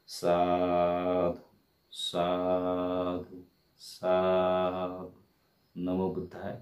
साधू साधू साधू. नमो बुद्धाय.